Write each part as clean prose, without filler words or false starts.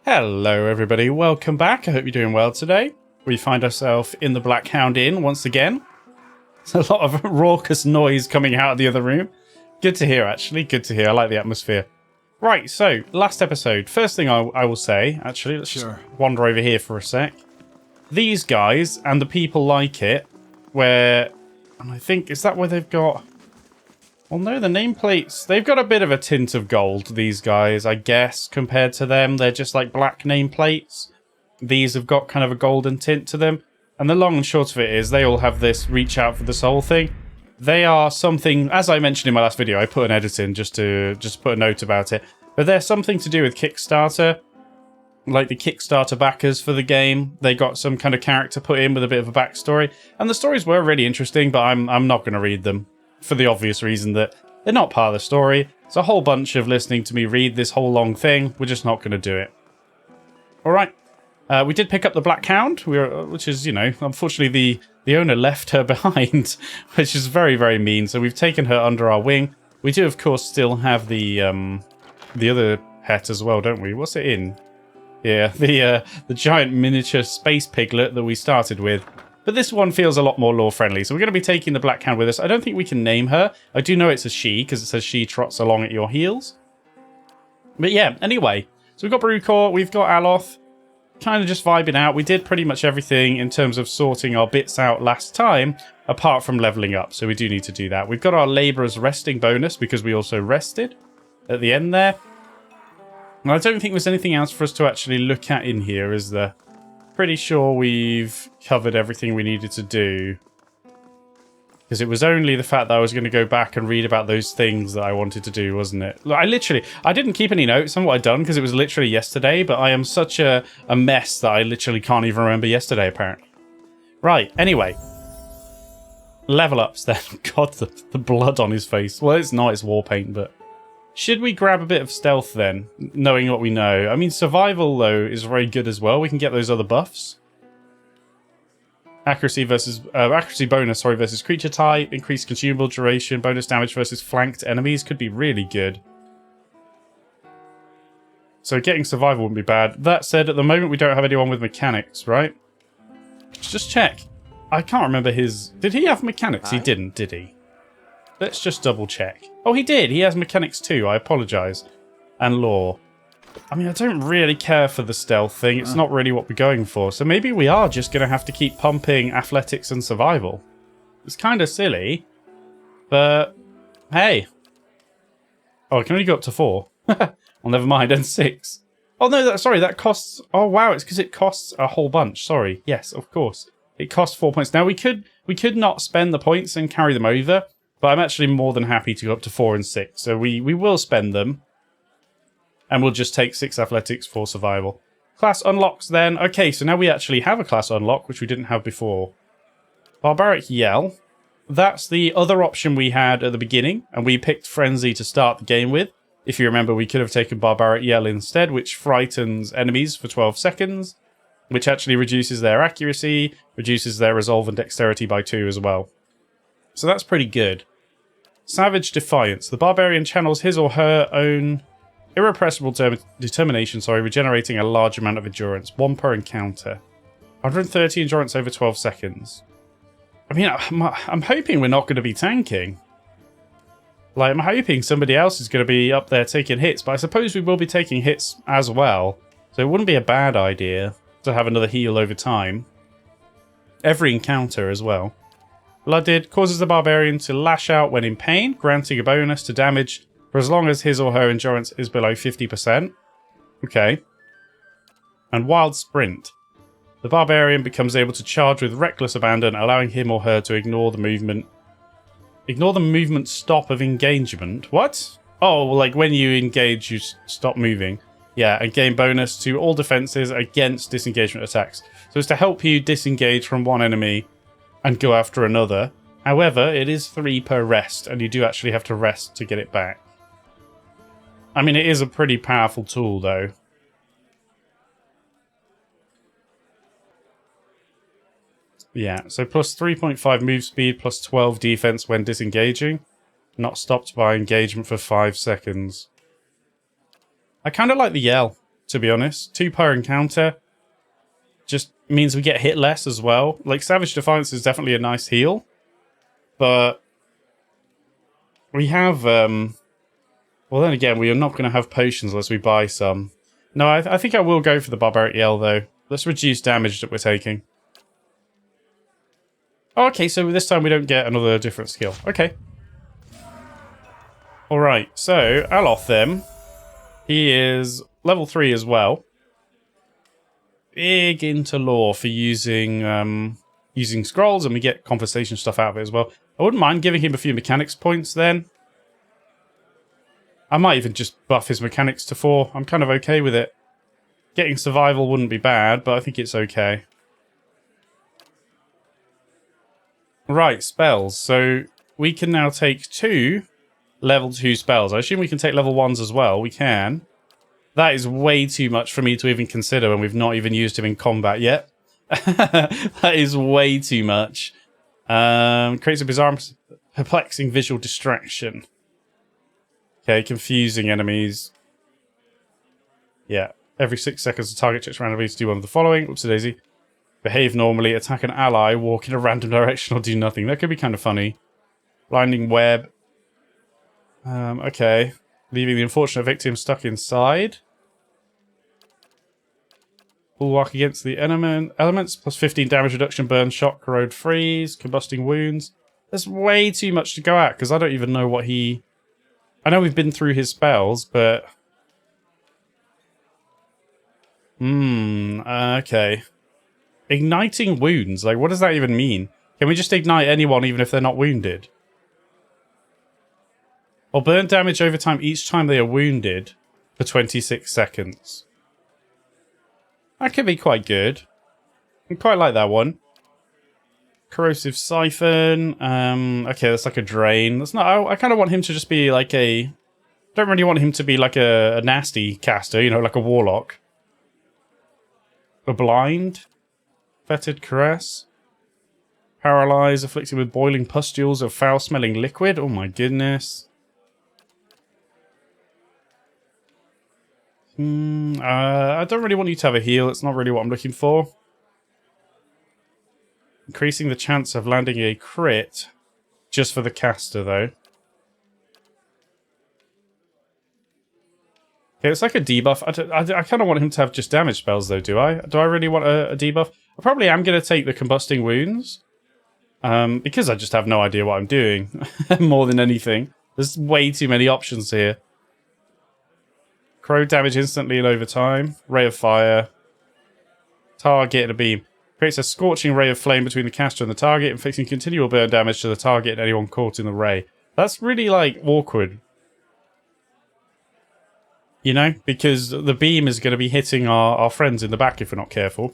Hello everybody, welcome back. I hope you're doing well today. We find ourselves in the Black Hound Inn once again. There's a lot of raucous noise coming out of the other room. Good to hear, actually. Good to hear. I like the atmosphere. Right, so, last episode. First thing I will say, actually, let's just wander over here for a sec. These guys, and the people like it, where... And I think, is that where they've got... Well, no, the nameplates... They've got a bit of a tint of gold, these guys, I guess, compared to them. They're just like black nameplates. These have got kind of a golden tint to them. And the long and short of it is, they all have this reach out for the soul thing. They are something, as I mentioned in my last video, I put an edit in just to put a note about it. But they're something to do with Kickstarter. Like the Kickstarter backers for the game. They got some kind of character put in with a bit of a backstory. And the stories were really interesting, but I'm not going to read them. For the obvious reason that they're not part of the story. It's a whole bunch of listening to me read this whole long thing. We're just not going to do it. Alright. We did pick up the Black Hound, which is, you know, unfortunately the owner left her behind, which is very, very mean. So we've taken her under our wing. We do, of course, still have the other pet as well, don't we? What's it in? Yeah, the giant miniature space piglet that we started with. But this one feels a lot more lore-friendly. So we're going to be taking the Black Hound with us. I don't think we can name her. I do know it's a she, because it says she trots along at your heels. But yeah, anyway. So we've got Brewcore, we've got Aloth. Kind of just vibing out. We did pretty much everything in terms of sorting our bits out last time, apart from leveling up. So we do need to do that. We've got our Labourer's Resting bonus, because we also rested at the end there. And I don't think there's anything else for us to actually look at in here, is there? Pretty sure we've covered everything we needed to do. Because it was only the fact that I was going to go back and read about those things that I wanted to do, wasn't it? Look, I didn't keep any notes on what I'd done because it was literally yesterday, but I am such a mess that I literally can't even remember yesterday, apparently. Right, anyway. Level ups then. God, the blood on his face. Well, it's not, it's war paint, but... Should we grab a bit of stealth then, knowing what we know? I mean, survival, though, is very good as well. We can get those other buffs. Accuracy bonus, versus creature type. Increased consumable duration. Bonus damage versus flanked enemies could be really good. So getting survival wouldn't be bad. That said, at the moment we don't have anyone with mechanics, right? Let's just check. I can't remember his... Did he have mechanics? He didn't, did he? Let's just double check. Oh, he did. He has mechanics too. I apologise. And lore. I mean, I don't really care for the stealth thing. It's not really what we're going for. So maybe we are just going to have to keep pumping athletics and survival. It's kind of silly. But, hey. Oh, I can only go up to 4. Well, never mind. And 6. Oh, no, sorry. That costs... Oh, wow. It's because it costs a whole bunch. Sorry. Yes, of course. It costs 4 points. Now, we could not spend the points and carry them over. But I'm actually more than happy to go up to 4 and 6. So we will spend them. And we'll just take 6 athletics for survival. Class unlocks then. Okay, so now we actually have a class unlock, which we didn't have before. Barbaric Yell. That's the other option we had at the beginning. And we picked Frenzy to start the game with. If you remember, we could have taken Barbaric Yell instead, which frightens enemies for 12 seconds. Which actually reduces their accuracy, reduces their resolve and dexterity by 2 as well. So that's pretty good. Savage Defiance. The barbarian channels his or her own irrepressible determination, regenerating a large amount of endurance. 1 per encounter. 130 endurance over 12 seconds. I mean, I'm hoping we're not going to be tanking. Like, I'm hoping somebody else is going to be up there taking hits, but I suppose we will be taking hits as well. So it wouldn't be a bad idea to have another heal over time. Every encounter as well. Blooded causes the barbarian to lash out when in pain, granting a bonus to damage for as long as his or her endurance is below 50%. Okay. And Wild Sprint. The barbarian becomes able to charge with reckless abandon, allowing him or her to ignore the movement. Ignore the movement stop of engagement. What? Oh, well, like when you engage, you stop moving. Yeah, and gain bonus to all defenses against disengagement attacks. So it's to help you disengage from one enemy and go after another. However, it is 3 per rest, and you do actually have to rest to get it back. I mean, it is a pretty powerful tool, though. Yeah, so plus 3.5 move speed, plus 12 defense when disengaging. Not stopped by engagement for 5 seconds. I kind of like the yell. to be honest. 2 per encounter just means we get hit less as well. Like, Savage Defiance is definitely a nice heal, but we have, well, then again, we are not going to have potions unless we buy some. No, I think I will go for the Barbaric Yell, though. Let's reduce damage that we're taking. Oh, okay, so this time we don't get another different skill. Okay. Alright, so, Aloth then. He is level 3 as well. Big into lore for using using scrolls, and we get conversation stuff out of it as well. I wouldn't mind giving him a few mechanics points then. I might even just buff his mechanics to 4. I'm kind of okay with it. Getting survival wouldn't be bad, but I think it's okay. Right, spells. So we can now take 2 level 2 spells. I assume we can take level 1s as well. We can. That is way too much for me to even consider when we've not even used him in combat yet. That is way too much. Creates a bizarre, perplexing visual distraction. Okay, confusing enemies. Yeah. Every 6 seconds, the target checks randomly to do one of the following. Whoopsie daisy. Behave normally, attack an ally, walk in a random direction, or do nothing. That could be kind of funny. Blinding web. Okay. Leaving the unfortunate victim stuck inside. Bulwark against the elements. Plus 15 damage reduction, burn, shock, corrode, freeze, combusting wounds. There's way too much to go at, because I don't even know what he... I know we've been through his spells, but... okay. Igniting wounds. Like, what does that even mean? Can we just ignite anyone even if they're not wounded? Or burn damage over time each time they are wounded for 26 seconds. That could be quite good. I quite like that one. Corrosive Siphon. Okay, that's like a drain. That's not. I kind of want him to just be like a... Don't really want him to be like a nasty caster, you know, like a warlock. A blind. Fetid Caress. Paralyze, afflicted with boiling pustules of foul-smelling liquid. Oh my goodness. I don't really want you to have a heal. It's not really what I'm looking for. Increasing the chance of landing a crit. Just for the caster, though. Okay, it's like a debuff. I kind of want him to have just damage spells, though, do I? Do I really want a debuff? I probably am going to take the combusting wounds. Because I just have no idea what I'm doing. More than anything. There's way too many options here. Crow damage instantly and over time. Ray of fire. Target and a beam. Creates a scorching ray of flame between the caster and the target, inflicting continual burn damage to the target and anyone caught in the ray. That's really, like, awkward. You know? Because the beam is going to be hitting our friends in the back if we're not careful.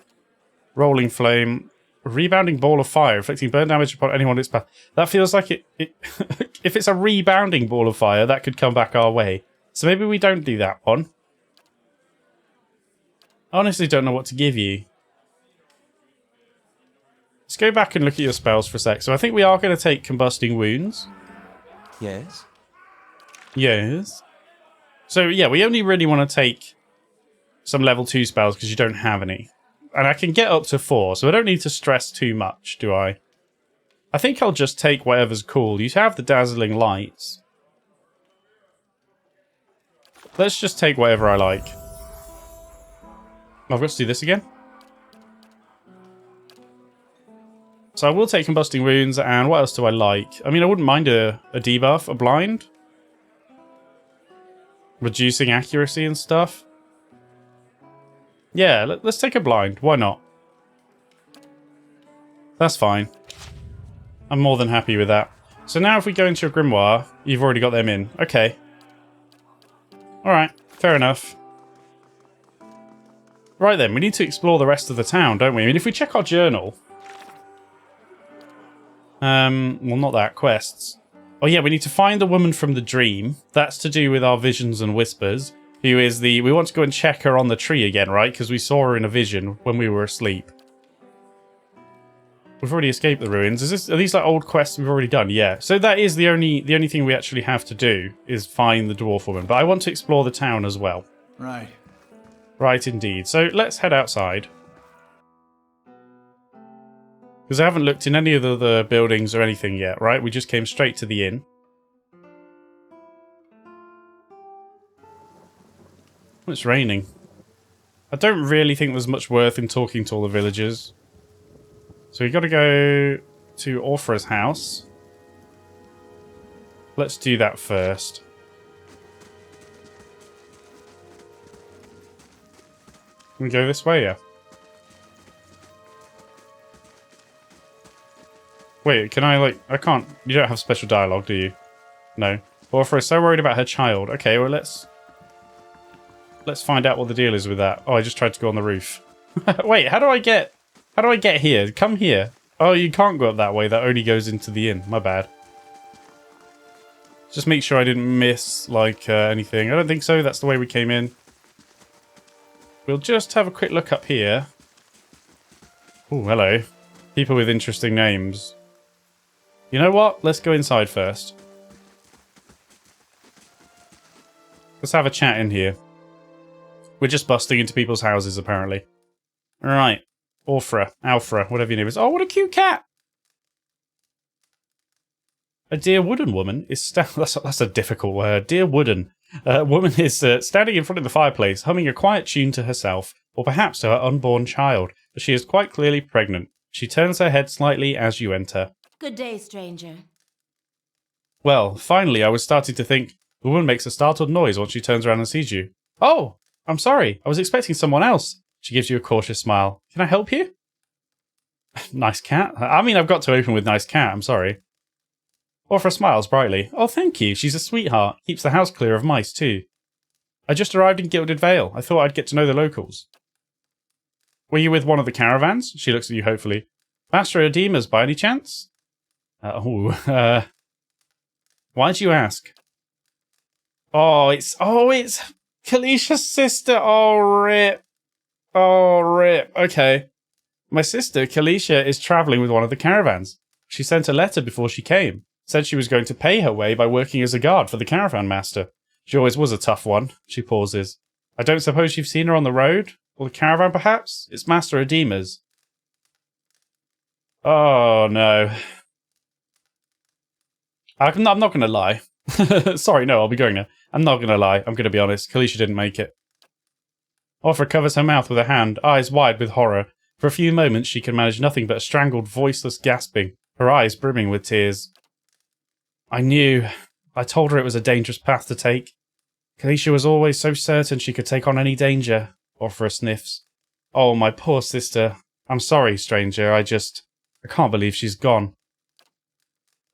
Rolling flame. Rebounding ball of fire, inflicting burn damage upon anyone in its path. That feels like it if it's a rebounding ball of fire, that could come back our way. So maybe we don't do that one. I honestly don't know what to give you. Let's go back and look at your spells for a sec. So I think we are going to take combusting wounds. Yes. Yes. So yeah, we only really want to take some level 2 spells because you don't have any. And I can get up to 4, so I don't need to stress too much, do I? I think I'll just take whatever's cool. You have the dazzling lights. Let's just take whatever I like. I've got to do this again. So I will take combusting wounds, and what else do I like? I mean, I wouldn't mind a debuff, a blind. Reducing accuracy and stuff. Yeah, let's take a blind. Why not? That's fine. I'm more than happy with that. So now if we go into your grimoire, you've already got them in. Okay. Alright, fair enough. Right then, we need to explore the rest of the town, don't we? I mean, if we check our journal... well, not that, quests. Oh yeah, we need to find the woman from the dream. That's to do with our visions and whispers. Who is the... We want to go and check her on the tree again, right? Because we saw her in a vision when we were asleep. We've already escaped the ruins. Are these like old quests we've already done? Yeah. So that is the only thing we actually have to do is find the dwarf woman. But I want to explore the town as well. Right. Right, indeed. So let's head outside. Because I haven't looked in any of the buildings or anything yet, right? We just came straight to the inn. It's raining. I don't really think there's much worth in talking to all the villagers. So we got to go to Oathus' house. Let's do that first. Can we go this way? Yeah. Wait, can I, like... I can't... You don't have special dialogue, do you? No. Oathus is so worried about her child. Okay, well, let's find out what the deal is with that. Oh, I just tried to go on the roof. Wait, how do I get here? Come here. Oh, you can't go up that way. That only goes into the inn. My bad. Just make sure I didn't miss, like, anything. I don't think so. That's the way we came in. We'll just have a quick look up here. Oh, hello. People with interesting names. You know what? Let's go inside first. Let's have a chat in here. We're just busting into people's houses, apparently. Alright. Alfra, whatever your name is. Oh, what a cute cat! A dear wooden woman is... That's a difficult word. Dear wooden. Woman is standing in front of the fireplace, humming a quiet tune to herself, or perhaps to her unborn child, but she is quite clearly pregnant. She turns her head slightly as you enter. Good day, stranger. Well, finally, I was starting to think, the woman makes a startled noise once she turns around and sees you. Oh, I'm sorry. I was expecting someone else. She gives you a cautious smile. Can I help you? Nice cat. I mean, I've got to open with nice cat. I'm sorry. Orpha smiles brightly. Oh, thank you. She's a sweetheart. Keeps the house clear of mice, too. I just arrived in Gilded Vale. I thought I'd get to know the locals. Were you with one of the caravans? She looks at you hopefully. Master Edemas, by any chance? Why'd you ask? Oh, it's Kalicia's sister. Oh, rip. Okay. My sister, Kalicia, is travelling with one of the caravans. She sent a letter before she came. Said she was going to pay her way by working as a guard for the caravan master. She always was a tough one. She pauses. I don't suppose you've seen her on the road? Or the caravan, perhaps? It's Master Edemas. Oh, no. I'm not going to lie. Sorry, no, I'll be going now. I'm not going to lie. I'm going to be honest. Kalicia didn't make it. Orpha covers her mouth with a hand, eyes wide with horror. For a few moments, she can manage nothing but a strangled, voiceless gasping, her eyes brimming with tears. I knew. I told her it was a dangerous path to take. Kalicia was always so certain she could take on any danger. Orpha sniffs. Oh, my poor sister. I'm sorry, stranger. I can't believe she's gone.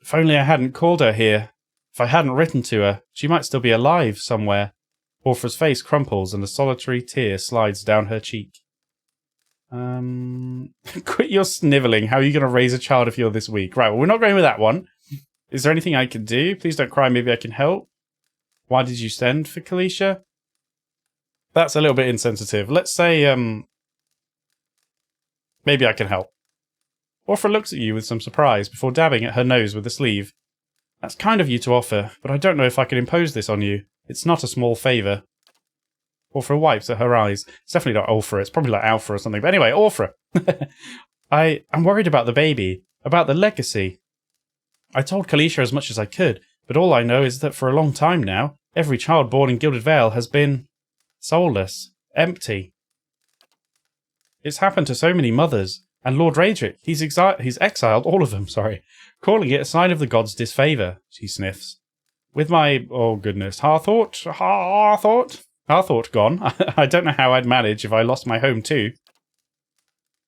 If only I hadn't called her here. If I hadn't written to her, she might still be alive somewhere. Orpha's face crumples and a solitary tear slides down her cheek. Quit your snivelling. How are you going to raise a child if you're this weak? Right, well, we're not going with that one. Is there anything I can do? Please don't cry. Maybe I can help. Why did you send for Kalicia? That's a little bit insensitive. Let's say, maybe I can help. Orpha looks at you with some surprise before dabbing at her nose with the sleeve. That's kind of you to offer, but I don't know if I can impose this on you. It's not a small favour. Orpha wipes at her eyes. It's definitely not Orpha. It's probably like Alpha or something. But anyway, Orpha. I'm worried about the baby. About the legacy. I told Kalicia as much as I could, but all I know is that for a long time now, every child born in Gilded Vale has been soulless, empty. It's happened to so many mothers, and Lord Raedric, he's exiled all of them, calling it a sign of the gods' disfavour, she sniffs. With my, oh goodness, Harthort gone, I don't know how I'd manage if I lost my home too.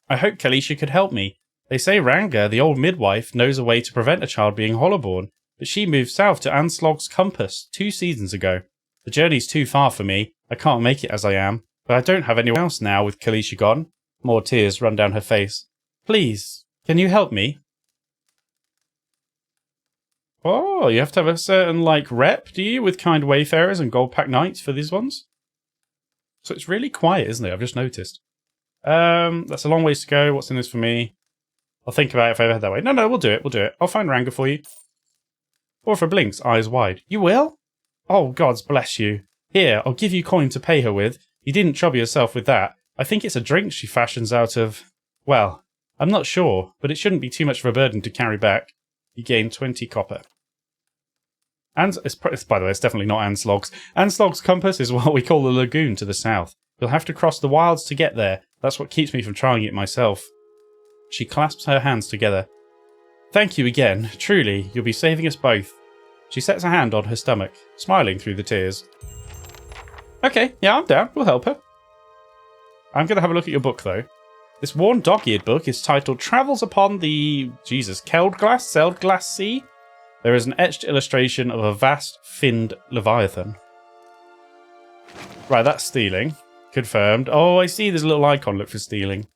I hope Kalicia could help me. They say Ranga, the old midwife, knows a way to prevent a child being hollowborn, but she moved south to Anslog's Compass 2 seasons ago. The journey's too far for me. I can't make it as I am, but I don't have anyone else now with Kalicia gone. More tears run down her face. Please, can you help me? Oh, you have to have a certain, rep, do you, with kind wayfarers and gold-packed knights for these ones? So it's really quiet, isn't it? I've just noticed. That's a long ways to go. What's in this for me? I'll think about it if I ever head that way. No, we'll do it. I'll find Ranga for you. Orpha blinks, eyes wide. You will? Oh, gods bless you. Here, I'll give you coin to pay her with. You didn't trouble yourself with that. I think it's a drink she fashions out of... Well, I'm not sure, but it shouldn't be too much of a burden to carry back. You gain 20 copper. And by the way, it's definitely not Anslog's. Anslog's compass is what we call the lagoon to the south. You'll have to cross the wilds to get there. That's what keeps me from trying it myself. She clasps her hands together. Thank you again. Truly, you'll be saving us both. She sets a hand on her stomach, smiling through the tears. Okay, yeah, I'm down. We'll help her. I'm going to have a look at your book, though. This worn dog-eared book is titled Travels Upon the... Seldglass Sea? There is an etched illustration of a vast, finned leviathan. Right, that's stealing. Confirmed. Oh, I see there's a little icon. Look for stealing.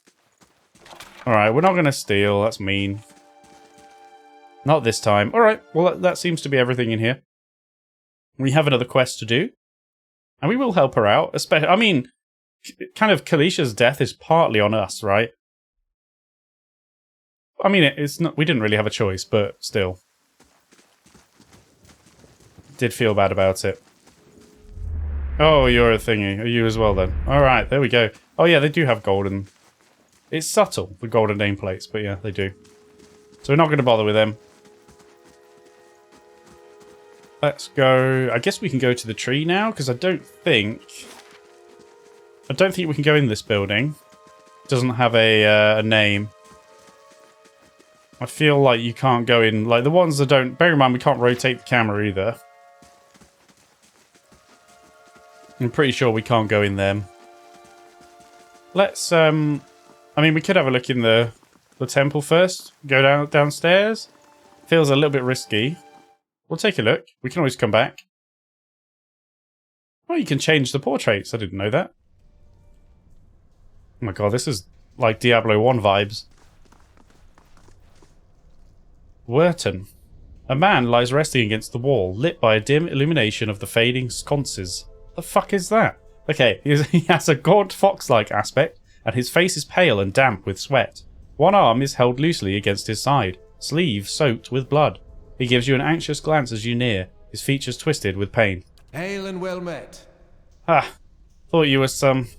Alright, we're not going to steal. That's mean. Not this time. Alright, well, that seems to be everything in here. We have another quest to do. And we will help her out. Especially, I mean, kind of Kalisha's death is partly on us, right? I mean, it's not. We didn't really have a choice, but still. Did feel bad about it. Oh, you're a thingy. Are you as well, then? Alright, there we go. Oh, yeah, they do have golden... It's subtle, the golden nameplates, but yeah, they do. So we're not going to bother with them. Let's go... I guess we can go to the tree now, because I don't think we can go in this building. It doesn't have a name. I feel like you can't go in... Like, the ones that don't... Bear in mind, we can't rotate the camera either. I'm pretty sure we can't go in them. Let's, I mean, we could have a look in the temple first. Go downstairs. Feels a little bit risky. We'll take a look. We can always come back. Oh, you can change the portraits. I didn't know that. Oh my god, this is like Diablo 1 vibes. Wharton. A man lies resting against the wall, lit by a dim illumination of the fading sconces. The fuck is that? Okay, he has a gaunt fox-like aspect, and his face is pale and damp with sweat. One arm is held loosely against his side, sleeve soaked with blood. He gives you an anxious glance as you near, his features twisted with pain. Hail and well met. Ah, thought you were some...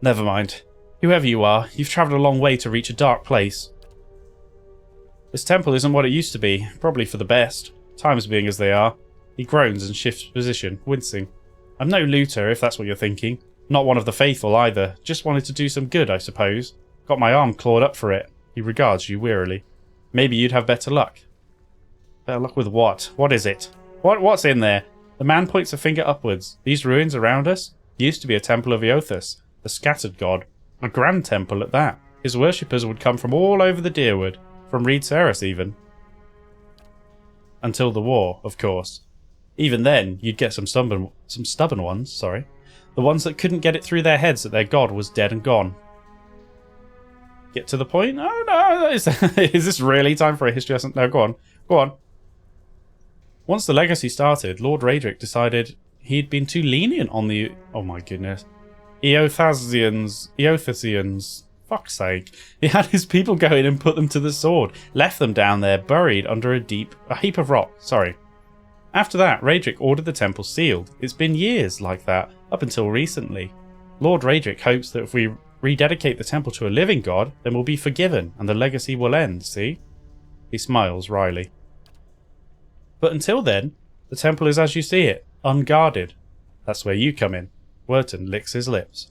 Never mind. Whoever you are, you've travelled a long way to reach a dark place. This temple isn't what it used to be, probably for the best, times being as they are. He groans and shifts position, wincing. I'm no looter, if that's what you're thinking. Not one of the faithful either. Just wanted to do some good, I suppose. Got my arm clawed up for it. He regards you wearily. Maybe you'd have better luck. Better luck with what? What is it? What's in there? The man points a finger upwards. These ruins around us used to be a temple of Oathus, the scattered god. A grand temple at that. His worshippers would come from all over the Deerwood. From Reed Ceres, even. Until the war, of course. Even then, you'd get some stubborn ones, sorry. The ones that couldn't get it through their heads that their god was dead and gone. Get to the point? Oh no, is this really time for a history lesson? No, go on. Go on. Once the legacy started, Lord Raedric decided he'd been too lenient on the... Oh my goodness. Eothasians. Fuck's sake. He had his people go in and put them to the sword. Left them down there, buried under a heap of rock. Sorry. After that, Raedric ordered the temple sealed. It's been years like that, up until recently. Lord Raedric hopes that if we rededicate the temple to a living god, then we'll be forgiven, and the legacy will end, see? He smiles wryly. But until then, the temple is as you see it, unguarded. That's where you come in. Wharton licks his lips.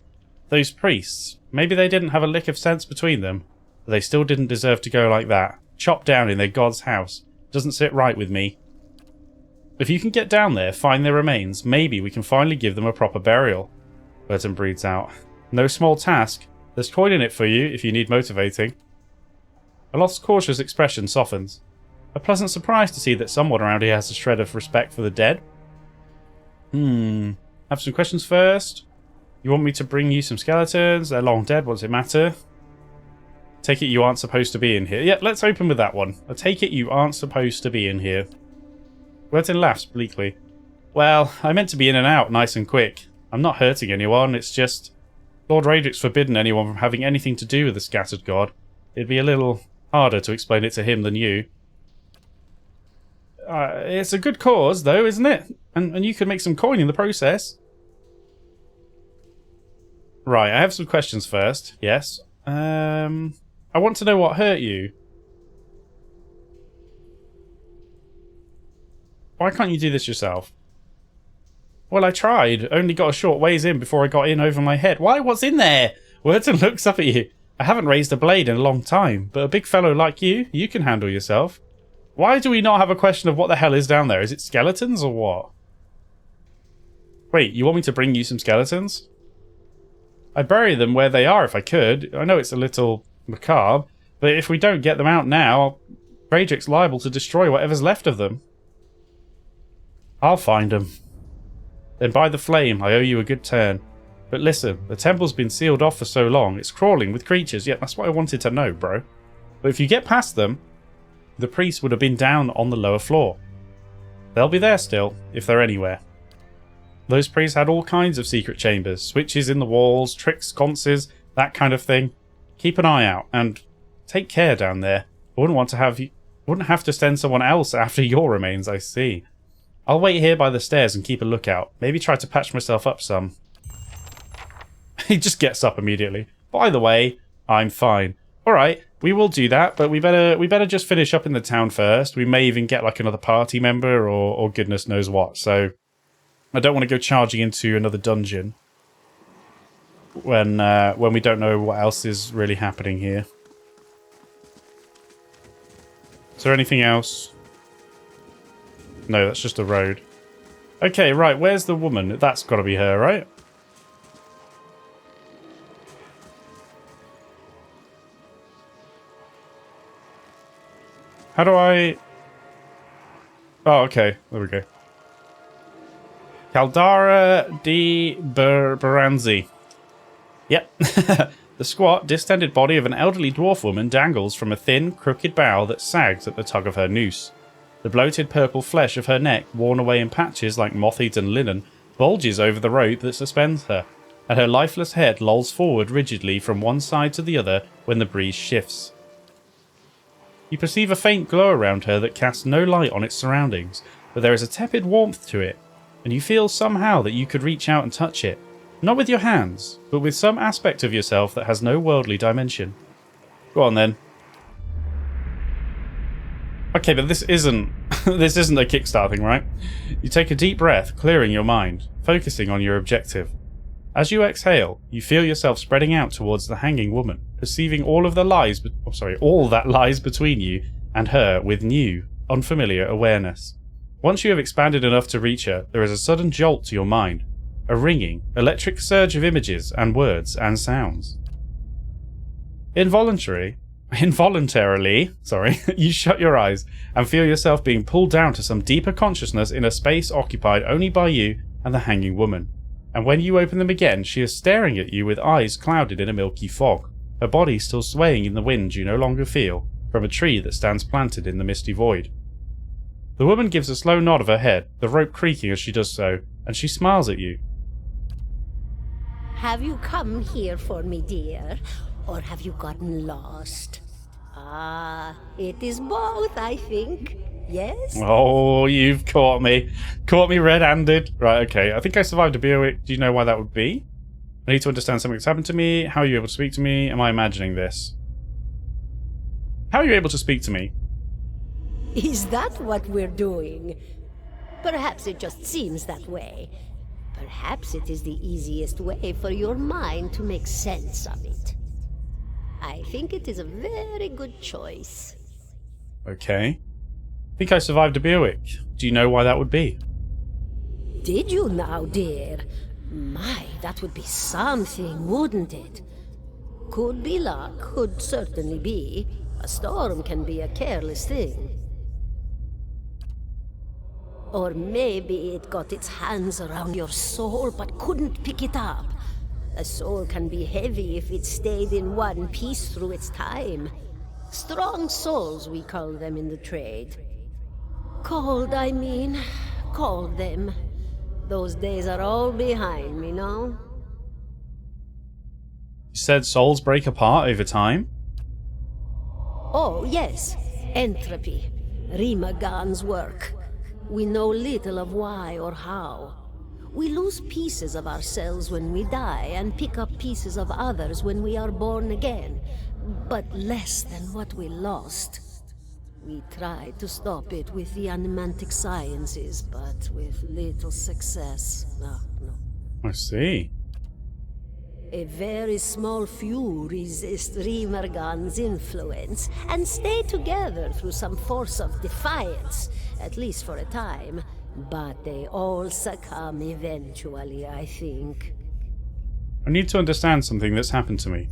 Those priests, maybe they didn't have a lick of sense between them, but they still didn't deserve to go like that. Chopped down in their god's house. Doesn't sit right with me. If you can get down there, find their remains, maybe we can finally give them a proper burial. Wharton breathes out. No small task. There's coin in it for you if you need motivating. Alot's cautious expression softens. A pleasant surprise to see that someone around here has a shred of respect for the dead. Have some questions first. You want me to bring you some skeletons? They're long dead, what's it matter? Take it you aren't supposed to be in here. Yeah, let's open with that one. I take it you aren't supposed to be in here. Wharton laughs bleakly. Well, I meant to be in and out nice and quick. I'm not hurting anyone, it's just... Lord Raedric's forbidden anyone from having anything to do with the scattered god. It'd be a little harder to explain it to him than you. It's a good cause, though, isn't it? And you could make some coin in the process. Right, I have some questions first. Yes. I want to know what hurt you. Why can't you do this yourself? Well, I tried. Only got a short ways in before I got in over my head. Why? What's in there? Wurton looks up at you. I haven't raised a blade in a long time, but a big fellow like you can handle yourself. Why do we not have a question of what the hell is down there? Is it skeletons or what? Wait, you want me to bring you some skeletons? I'd bury them where they are if I could. I know it's a little macabre, but if we don't get them out now, Radric's liable to destroy whatever's left of them. I'll find them. Then by the flame, I owe you a good turn. But listen, the temple's been sealed off for so long, it's crawling with creatures. Yeah, that's what I wanted to know, bro. But if you get past them, the priests would have been down on the lower floor. They'll be there still, if they're anywhere. Those priests had all kinds of secret chambers, switches in the walls, tricks, sconces, that kind of thing. Keep an eye out, and take care down there. I wouldn't have to send someone else after your remains, I see. I'll wait here by the stairs and keep a lookout. Maybe try to patch myself up some. He just gets up immediately. By the way, I'm fine. Alright, we will do that, but we better just finish up in the town first. We may even get like another party member or goodness knows what, so I don't want to go charging into another dungeon when we don't know what else is really happening here. Is there anything else? No, that's just a road. Okay, right, where's the woman? That's got to be her, right? How do I... Oh, okay. There we go. Caldara di Baranzi. Yep. The squat, distended body of an elderly dwarf woman dangles from a thin, crooked bough that sags at the tug of her noose. The bloated purple flesh of her neck, worn away in patches like moth-eaten linen, bulges over the rope that suspends her, and her lifeless head lolls forward rigidly from one side to the other when the breeze shifts. You perceive a faint glow around her that casts no light on its surroundings, but there is a tepid warmth to it, and you feel somehow that you could reach out and touch it, not with your hands, but with some aspect of yourself that has no worldly dimension. Go on then. Okay, but this isn't a Kickstarter thing, right? You take a deep breath, clearing your mind, focusing on your objective. As you exhale, you feel yourself spreading out towards the hanging woman, perceiving all that lies between you and her with new, unfamiliar awareness. Once you have expanded enough to reach her, there is a sudden jolt to your mind, a ringing, electric surge of images and words and sounds. Involuntarily, you shut your eyes and feel yourself being pulled down to some deeper consciousness in a space occupied only by you and the hanging woman. And when you open them again, she is staring at you with eyes clouded in a milky fog, her body still swaying in the wind you no longer feel, from a tree that stands planted in the misty void. The woman gives a slow nod of her head, the rope creaking as she does so, and she smiles at you. Have you come here for me, dear, or have you gotten lost? Ah, it is both, I think. Yes? Oh, you've caught me. Caught me red-handed. Right, okay. I think I survived a bivouac. Do you know why that would be? I need to understand something that's happened to me. How are you able to speak to me? Am I imagining this? How are you able to speak to me? Is that what we're doing? Perhaps it just seems that way. Perhaps it is the easiest way for your mind to make sense of it. I think it is a very good choice. Okay. I think I survived a bivouac. Do you know why that would be? Did you now, dear? My, that would be something, wouldn't it? Could be luck, could certainly be. A storm can be a careless thing. Or maybe it got its hands around your soul but couldn't pick it up. A soul can be heavy if it stayed in one piece through its time. Strong souls, we call them in the trade. Cold, I mean. Called them. Those days are all behind me, no? You said souls break apart over time? Oh, yes. Entropy. Rimagan's work. We know little of why or how. We lose pieces of ourselves when we die and pick up pieces of others when we are born again, but less than what we lost. We tried to stop it with the animantic sciences, but with little success. No. I see. A very small few resist Remergan's influence and stay together through some force of defiance, at least for a time. But they all succumb eventually, I think. I need to understand something that's happened to me.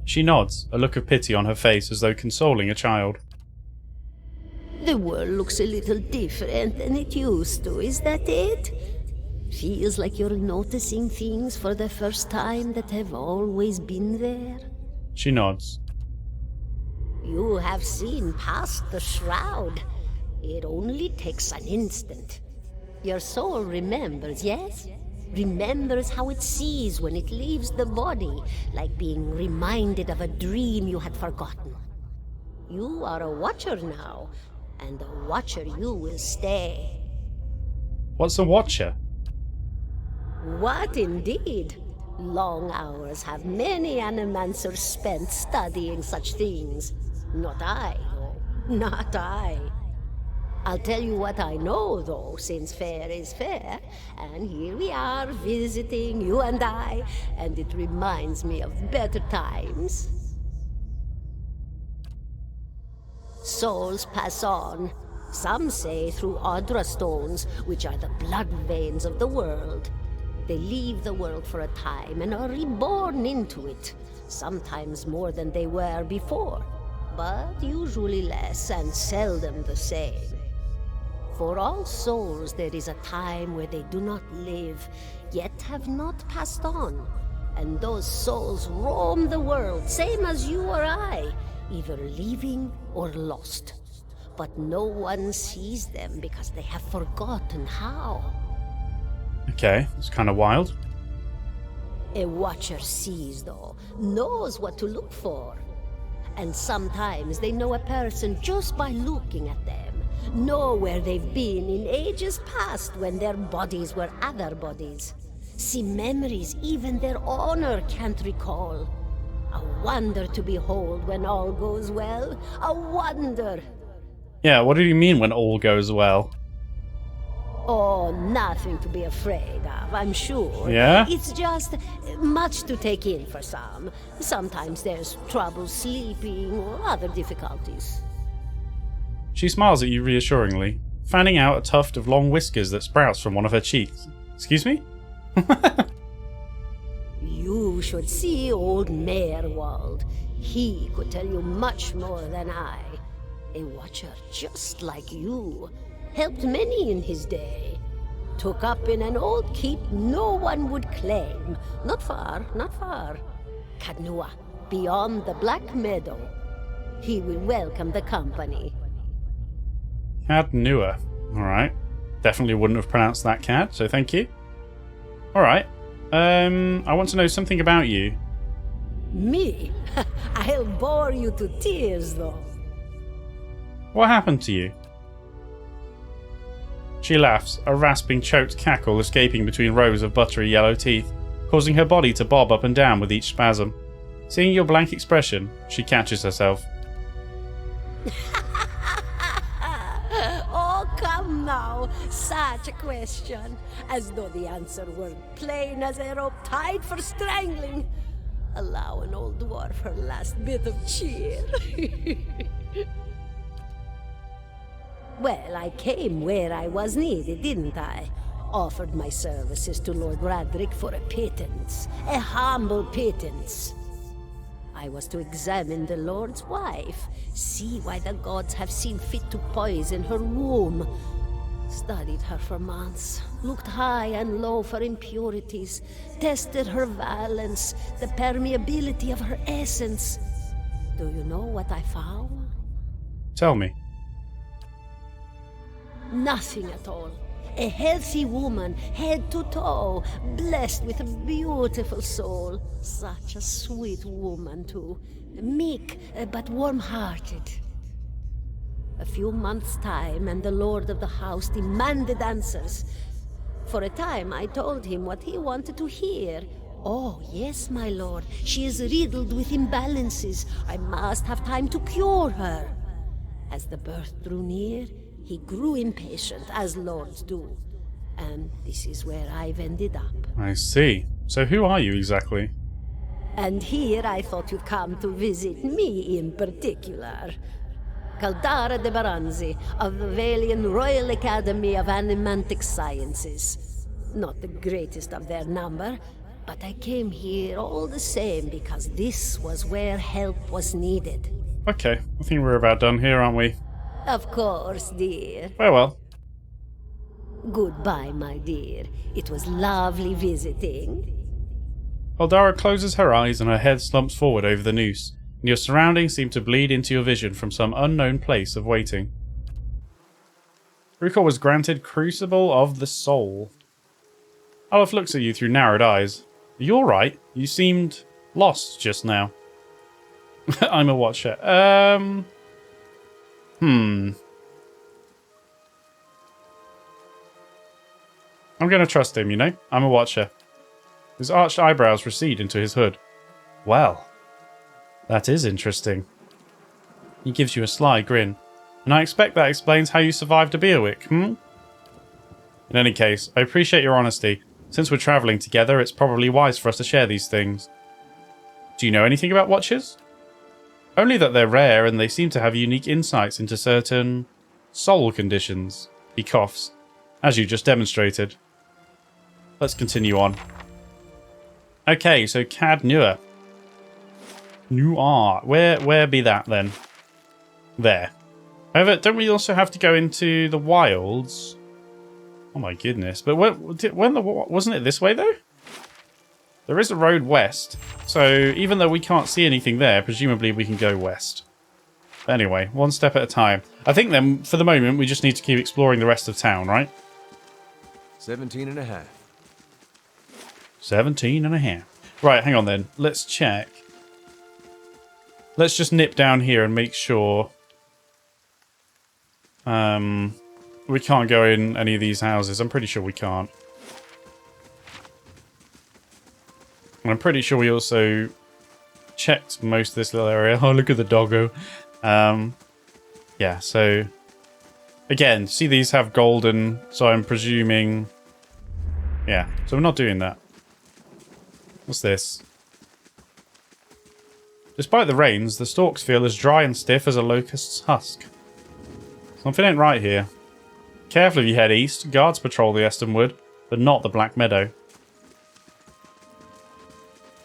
She nods, a look of pity on her face as though consoling a child. The world looks a little different than it used to, is that it? Feels like you're noticing things for the first time that have always been there? She nods. You have seen past the shroud. It only takes an instant. Your soul remembers, yes? Remembers how it sees when it leaves the body, like being reminded of a dream you had forgotten. You are a watcher now, and a watcher you will stay. What's a watcher? What indeed? Long hours have many animancers spent studying such things. Not I, though. Not I. I'll tell you what I know, though, since fair is fair, and here we are visiting, you and I, and it reminds me of better times. Souls pass on. Some say through Audra stones, which are the blood veins of the world. They leave the world for a time and are reborn into it, sometimes more than they were before, but usually less and seldom the same. For all souls there is a time where they do not live, yet have not passed on, and those souls roam the world, same as you or I, either leaving or lost. But no one sees them because they have forgotten how. Okay, it's kind of wild. A watcher sees, though, knows what to look for. And sometimes they know a person just by looking at them, know where they've been in ages past when their bodies were other bodies. See memories even their owner can't recall. A wonder to behold when all goes well. A wonder! Yeah, what do you mean when all goes well? Oh, nothing to be afraid of, I'm sure. Yeah? It's just much to take in for some. Sometimes there's trouble sleeping or other difficulties. She smiles at you reassuringly, fanning out a tuft of long whiskers that sprouts from one of her cheeks. Excuse me? You should see old Merwald. He could tell you much more than I. A watcher just like you. Helped many in his day. Took up in an old keep no one would claim. Not far, not far. Kadnua, beyond the Black Meadow. He will welcome the company. Cadnua. Alright. Definitely wouldn't have pronounced that cad, so thank you. Alright. I want to know something about you. Me? I'll bore you to tears, though. What happened to you? She laughs, a rasping, choked cackle escaping between rows of buttery yellow teeth, causing her body to bob up and down with each spasm. Seeing your blank expression, she catches herself. Oh, come now. Such a question. As though the answer were plain as a rope tied for strangling. Allow an old dwarf her last bit of cheer. Well, I came where I was needed, didn't I? Offered my services to Lord Radric for a pittance. A humble pittance. I was to examine the Lord's wife, see why the gods have seen fit to poison her womb. Studied her for months, looked high and low for impurities, tested her valence, the permeability of her essence. Do you know what I found? Tell me. Nothing at all. A healthy woman, head to toe, blessed with a beautiful soul. Such a sweet woman, too. Meek, but warm-hearted. A few months' time, and the lord of the house demanded answers. For a time, I told him what he wanted to hear. Oh, yes, my lord. She is riddled with imbalances. I must have time to cure her. As the birth drew near, he grew impatient, as lords do. And this is where I've ended up. I see. So who are you exactly? And here I thought you'd come to visit me in particular. Caldara de Baranzi, of the Valian Royal Academy of Animantic Sciences. Not the greatest of their number, but I came here all the same because this was where help was needed. Okay, I think we're about done here, aren't we? Of course, dear. Farewell. Goodbye, my dear. It was lovely visiting. Caldara closes her eyes and her head slumps forward over the noose, and your surroundings seem to bleed into your vision from some unknown place of waiting. Ruka was granted Crucible of the Soul. Olaf looks at you through narrowed eyes. Are you alright? You seemed lost just now. I'm a watcher. I'm going to trust him, you know? I'm a watcher. His arched eyebrows recede into his hood. Well, that is interesting. He gives you a sly grin. And I expect that explains how you survived a Beerwick, In any case, I appreciate your honesty. Since we're travelling together, it's probably wise for us to share these things. Do you know anything about watchers? Only that they're rare and they seem to have unique insights into certain soul conditions. He coughs, as you just demonstrated. Let's continue on. Okay, so Cad Newer. Where be that then? There. However, don't we also have to go into the wilds? Oh my goodness. But wasn't it this way though? There is a road west. So even though we can't see anything there, presumably we can go west. But anyway, one step at a time. I think then, for the moment, we just need to keep exploring the rest of town, right? 17 and a half. 17 and a half. Right, hang on then. Let's check. Let's just nip down here and make sure we can't go in any of these houses. I'm pretty sure we can't. And I'm pretty sure we also checked most of this little area. Oh, look at the doggo. Yeah, so again, see these have golden, so I'm presuming... Yeah, so we're not doing that. What's this? Despite the rains, the stalks feel as dry and stiff as a locust's husk. Something ain't right here. Careful if you head east. Guards patrol the Eston Wood, but not the Black Meadow.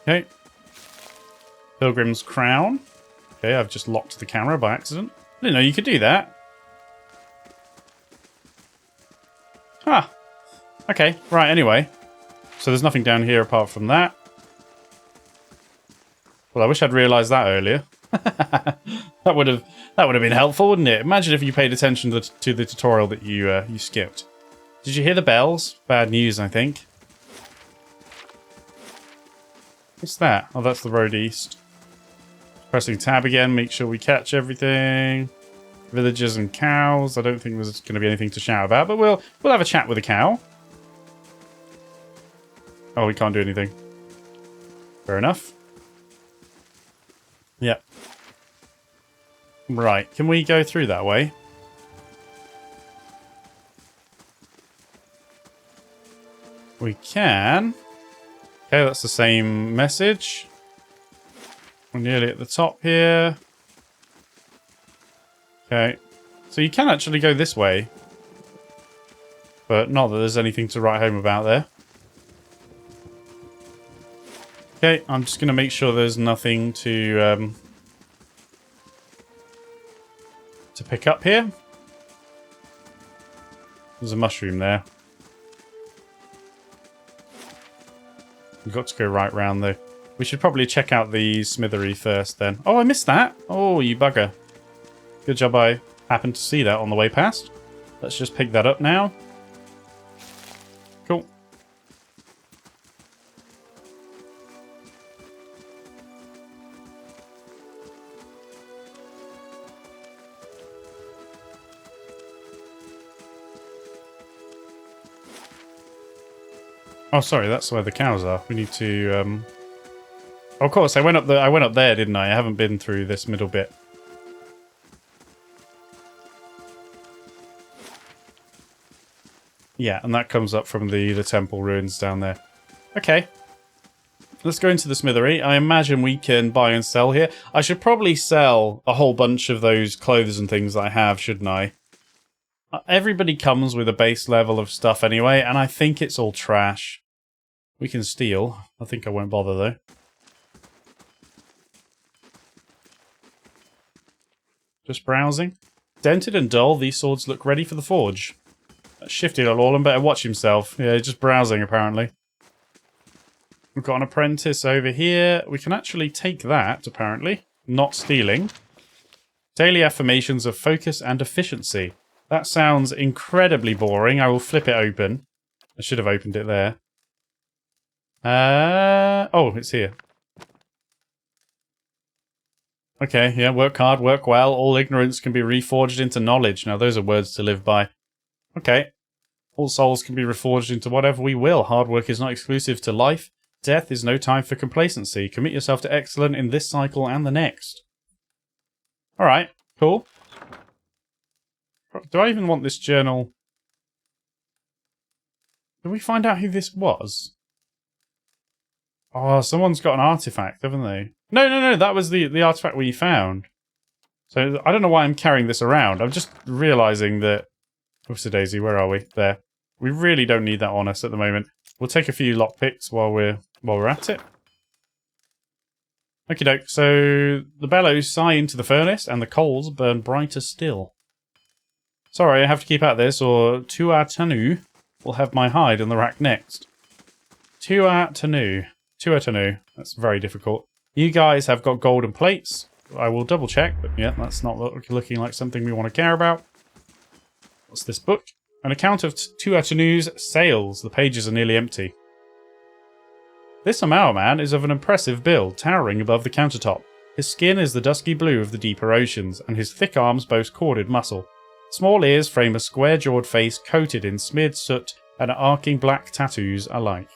Okay. Pilgrim's Crown. Okay, I've just locked the camera by accident. I didn't know you could do that. Huh. Okay, right, anyway. So there's nothing down here apart from that. Well, I wish I'd realised that earlier. that would have been helpful, wouldn't it? Imagine if you paid attention to the tutorial that you skipped. Did you hear the bells? Bad news, I think. What's that? Oh, that's the road east. Pressing tab again, make sure we catch everything. Villagers and cows. I don't think there's going to be anything to shout about, but we'll have a chat with a cow. Oh, we can't do anything. Fair enough. Yep. Right, can we go through that way? We can. Okay, that's the same message. We're nearly at the top here. Okay. So you can actually go this way. But not that there's anything to write home about there. Okay, I'm just going to make sure there's nothing to pick up here. There's a mushroom there. We've got to go right round though. We should probably check out the Smithery first then. Oh, I missed that. Oh, you bugger. Good job I happened to see that on the way past. Let's just pick that up now. Cool. Oh, sorry, that's where the cows are. We need to... Of course, I went up there, didn't I? I haven't been through this middle bit. Yeah, and that comes up from the temple ruins down there. Okay. Let's go into the smithery. I imagine we can buy and sell here. I should probably sell a whole bunch of those clothes and things that I have, shouldn't I? Everybody comes with a base level of stuff anyway, and I think it's all trash. We can steal. I think I won't bother, though. Just browsing. Dented and dull, these swords look ready for the forge. Shifty little Orlan better watch himself. Yeah, just browsing, apparently. We've got an apprentice over here. We can actually take that, apparently. Not stealing. Daily affirmations of focus and efficiency. That sounds incredibly boring. I will flip it open. I should have opened it there. Oh, it's here. Okay, yeah, work hard, work well. All ignorance can be reforged into knowledge. Now, those are words to live by. Okay. All souls can be reforged into whatever we will. Hard work is not exclusive to life. Death is no time for complacency. Commit yourself to excellence in this cycle and the next. Alright, cool. Do I even want this journal? Did we find out who this was? Oh, someone's got an artifact, haven't they? No, that was the artifact we found. So, I don't know why I'm carrying this around. I'm just realising that... Whoopsie-daisy, where are we? There. We really don't need that on us at the moment. We'll take a few lockpicks while we're at it. Okie doke. So the bellows sigh into the furnace, and the coals burn brighter still. Sorry, I have to keep at this, or Tuatanu will have my hide in the rack next. Tuatanu. That's very difficult. You guys have got golden plates. I will double check, but yeah, that's not looking like something we want to care about. What's this book? An account of Tuatanu's sails. The pages are nearly empty. This Amao man is of an impressive build, towering above the countertop. His skin is the dusky blue of the deeper oceans, and his thick arms boast corded muscle. Small ears frame a square-jawed face coated in smeared soot and arcing black tattoos alike.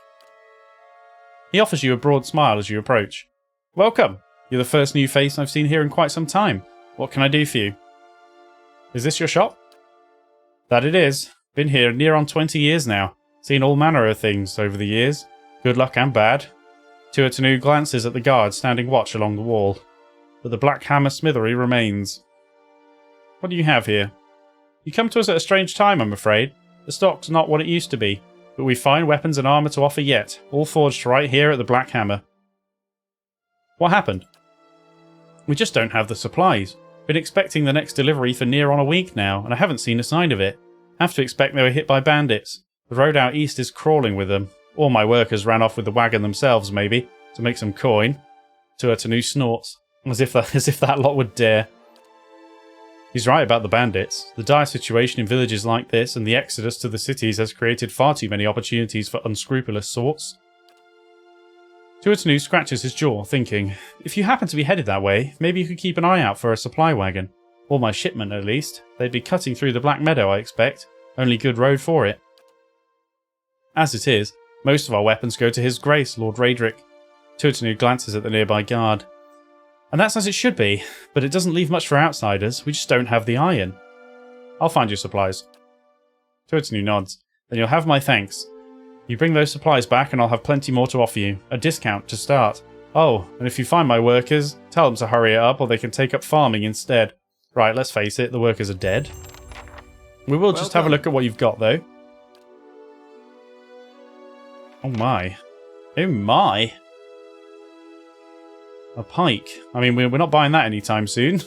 He offers you a broad smile as you approach. Welcome! You're the first new face I've seen here in quite some time. What can I do for you? Is this your shop? That it is. Been here near on 20 years now. Seen all manner of things over the years. Good luck and bad. Tuatanu glances at the guard standing watch along the wall. But the Black Hammer Smithery remains. What do you have here? You come to us at a strange time, I'm afraid. The stock's not what it used to be. But we've fine weapons and armour to offer yet. All forged right here at the Black Hammer. What happened? We just don't have the supplies. Been expecting the next delivery for near on a week now, and I haven't seen a sign of it. Have to expect they were hit by bandits. The road out east is crawling with them. Or my workers ran off with the wagon themselves, maybe, to make some coin. Tuatanu snorts, as if that lot would dare. He's right about the bandits. The dire situation in villages like this and the exodus to the cities has created far too many opportunities for unscrupulous sorts. Tuatanu scratches his jaw, thinking, if you happen to be headed that way, maybe you could keep an eye out for a supply wagon. Or my shipment, at least. They'd be cutting through the Black Meadow, I expect. Only good road for it. As it is, most of our weapons go to His Grace, Lord Raedric. Tuatanu glances at the nearby guard. And that's as it should be, but it doesn't leave much for outsiders. We just don't have the iron. I'll find you supplies. Tuatanu nods. Then you'll have my thanks. You bring those supplies back and I'll have plenty more to offer you. A discount to start. Oh, and if you find my workers, tell them to hurry it up or they can take up farming instead. Right, let's face it, the workers are dead. We will just have a look at what you've got, though. Oh my. Oh my. A pike. I mean, we're not buying that anytime soon.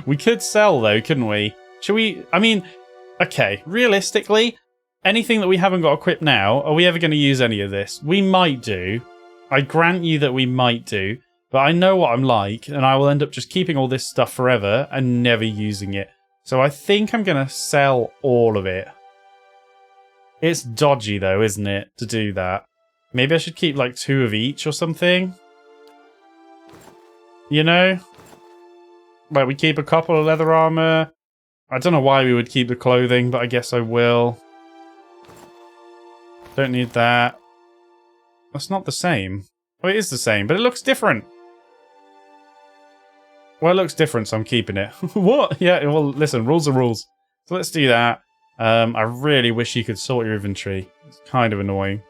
We could sell, though, couldn't we? Should we... I mean, okay, realistically, anything that we haven't got equipped now, are we ever going to use any of this? We might do. I grant you that we might do. But I know what I'm like, and I will end up just keeping all this stuff forever and never using it. So I think I'm going to sell all of it. It's dodgy, though, isn't it, to do that? Maybe I should keep, like, 2 of each or something? You know? Like, we keep a couple of leather armor. I don't know why we would keep the clothing, but I guess I will. Don't need that. That's not the same. Oh, it is the same, but it looks different. Well, it looks different, so I'm keeping it. What? Yeah, well, listen, rules are rules. So let's do that. I really wish you could sort your inventory. It's kind of annoying.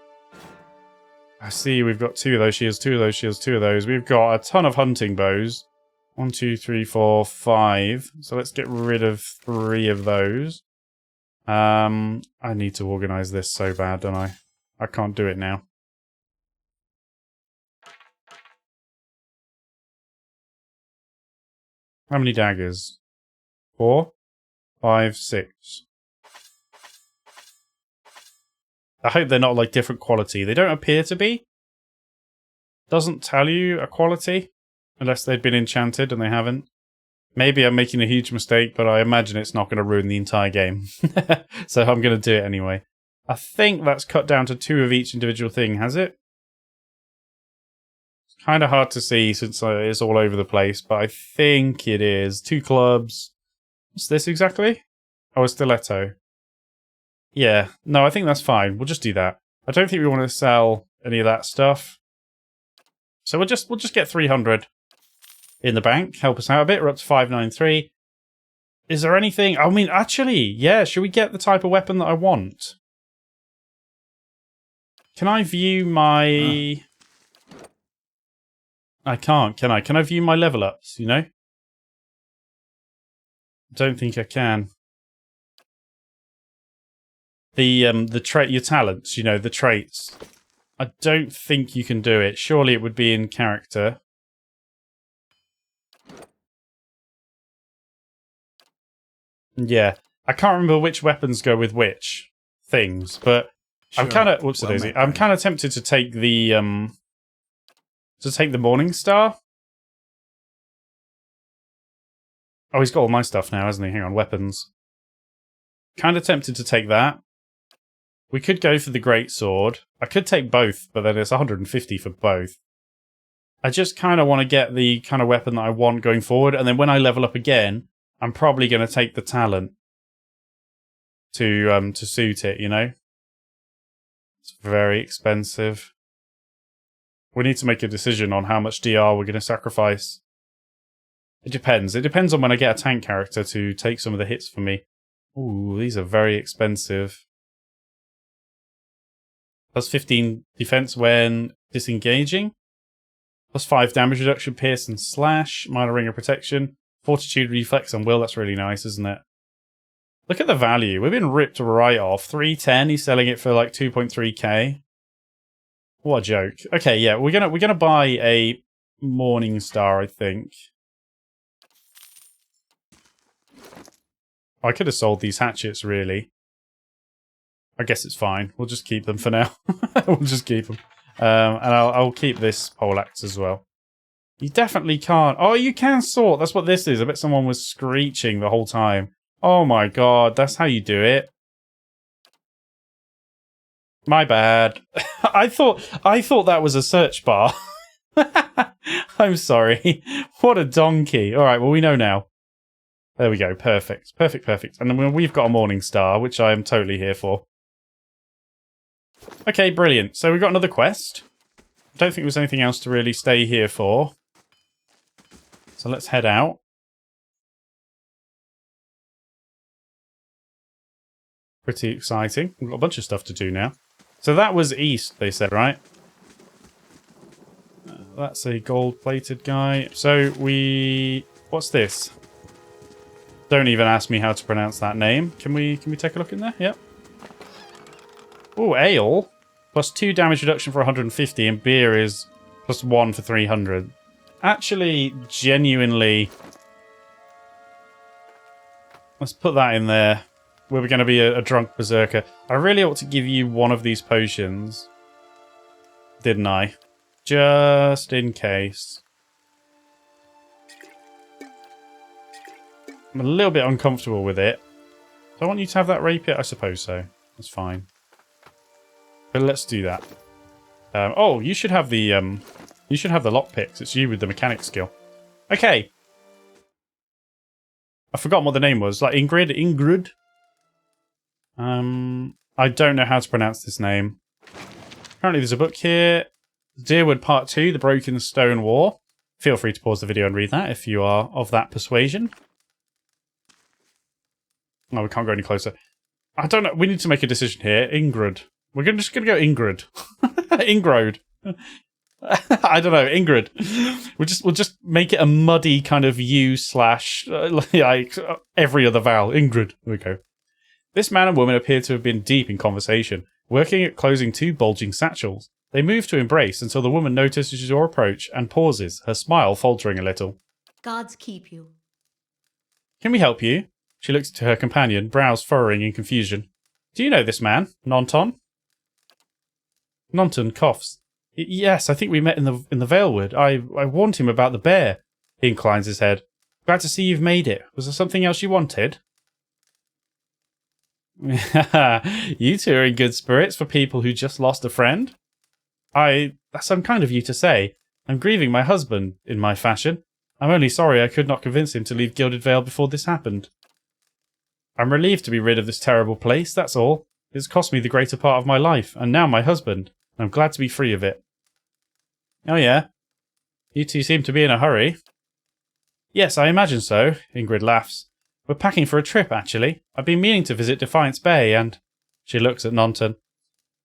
I see we've got 2 of those shields, 2 of those shields, 2 of those. We've got a ton of hunting bows. 1, 2, 3, 4, 5. So let's get rid of 3 of those. I need to organize this so bad, don't I? I can't do it now. How many daggers? 4, 5, 6. I hope they're not like different quality. They don't appear to be. Doesn't tell you a quality unless they've been enchanted and they haven't. Maybe I'm making a huge mistake, but I imagine it's not going to ruin the entire game. So I'm going to do it anyway. I think that's cut down to 2 of each individual thing, has it? It's kind of hard to see since it's all over the place, but I think it is. 2 clubs. What's this exactly? Oh, a stiletto. Yeah, no, I think that's fine. We'll just do that. I don't think we want to sell any of that stuff. So we'll just get 300 in the bank. Help us out a bit. We're up to 593. Is there anything? I mean, actually, yeah. Should we get the type of weapon that I want? Can I view my? I can't. Can I? Can I view my level ups? You know. Don't think I can. The trait, your talents, you know, the traits. I don't think you can do it. Surely it would be in character. Yeah, I can't remember which weapons go with which things, but sure. I'm kind of whoopsie-daisy. I'm kind of tempted to take the Morning Star. Oh, he's got all my stuff now, hasn't he? Hang on, weapons. Kind of tempted to take that. We could go for the Great Sword. I could take both, but then it's 150 for both. I just kind of want to get the kind of weapon that I want going forward, and then when I level up again, I'm probably going to take the talent to suit it, you know? It's very expensive. We need to make a decision on how much DR we're going to sacrifice. It depends. It depends on when I get a tank character to take some of the hits for me. Ooh, these are very expensive. Plus 15 defense when disengaging. Plus 5 damage reduction, pierce and slash. Minor ring of protection. Fortitude, reflex and will. That's really nice, isn't it? Look at the value. We've been ripped right off. 310. He's selling it for like 2.3k. What a joke. Okay, yeah, we're gonna buy a Morning Star, I think. I could have sold these hatchets, really. I guess it's fine. We'll just keep them for now. We'll just keep them. And I'll keep this poleaxe as well. You definitely can't. Oh, you can sort. That's what this is. I bet someone was screeching the whole time. Oh my god, that's how you do it. My bad. I thought that was a search bar. I'm sorry. What a donkey. All right, well, we know now. There we go. Perfect. Perfect, perfect. And then we've got a Morning Star, which I am totally here for. Okay, brilliant. So we've got another quest. I don't think there's anything else to really stay here for. So let's head out. Pretty exciting. We've got a bunch of stuff to do now. So that was east, they said, right? That's a gold-plated guy. So we... What's this? Don't even ask me how to pronounce that name. Can we take a look in there? Yep. Oh, ale. Plus 2 damage reduction for 150, and beer is plus 1 for 300. Actually, genuinely... Let's put that in there. We're going to be a drunk berserker. I really ought to give you one of these potions. Didn't I? Just in case. I'm a little bit uncomfortable with it. Do I want you to have that rapier? I suppose so. That's fine. But let's do that. Oh, you should have the lockpicks. It's you with the mechanic skill. Okay. I've forgotten what the name was. Like Ingrid? I don't know how to pronounce this name. Apparently there's a book here. Deerwood Part 2, The Broken Stone War. Feel free to pause the video and read that if you are of that persuasion. Oh, we can't go any closer. I don't know. We need to make a decision here. Ingrid. We're just going to go Ingrid. Ingrode. I don't know. Ingrid. We'll just make it a muddy kind of U / like every other vowel. Ingrid. There we go. This man and woman appear to have been deep in conversation, working at closing 2 bulging satchels. They move to embrace until the woman notices your approach and pauses, her smile faltering a little. Gods keep you. Can we help you? She looks to her companion, brows furrowing in confusion. Do you know this man, Nonton? Nonton coughs. Yes, I think we met in the Valewood. I warned him about the bear. He inclines his head. Glad to see you've made it. Was there something else you wanted? You two are in good spirits for people who just lost a friend. That's unkind of you to say. I'm grieving my husband, in my fashion. I'm only sorry I could not convince him to leave Gilded Vale before this happened. I'm relieved to be rid of this terrible place, that's all. It's cost me the greater part of my life, and now my husband. I'm glad to be free of it. Oh yeah? You two seem to be in a hurry. Yes, I imagine so, Ingrid laughs. We're packing for a trip, actually. I've been meaning to visit Defiance Bay, and... She looks at Nonton.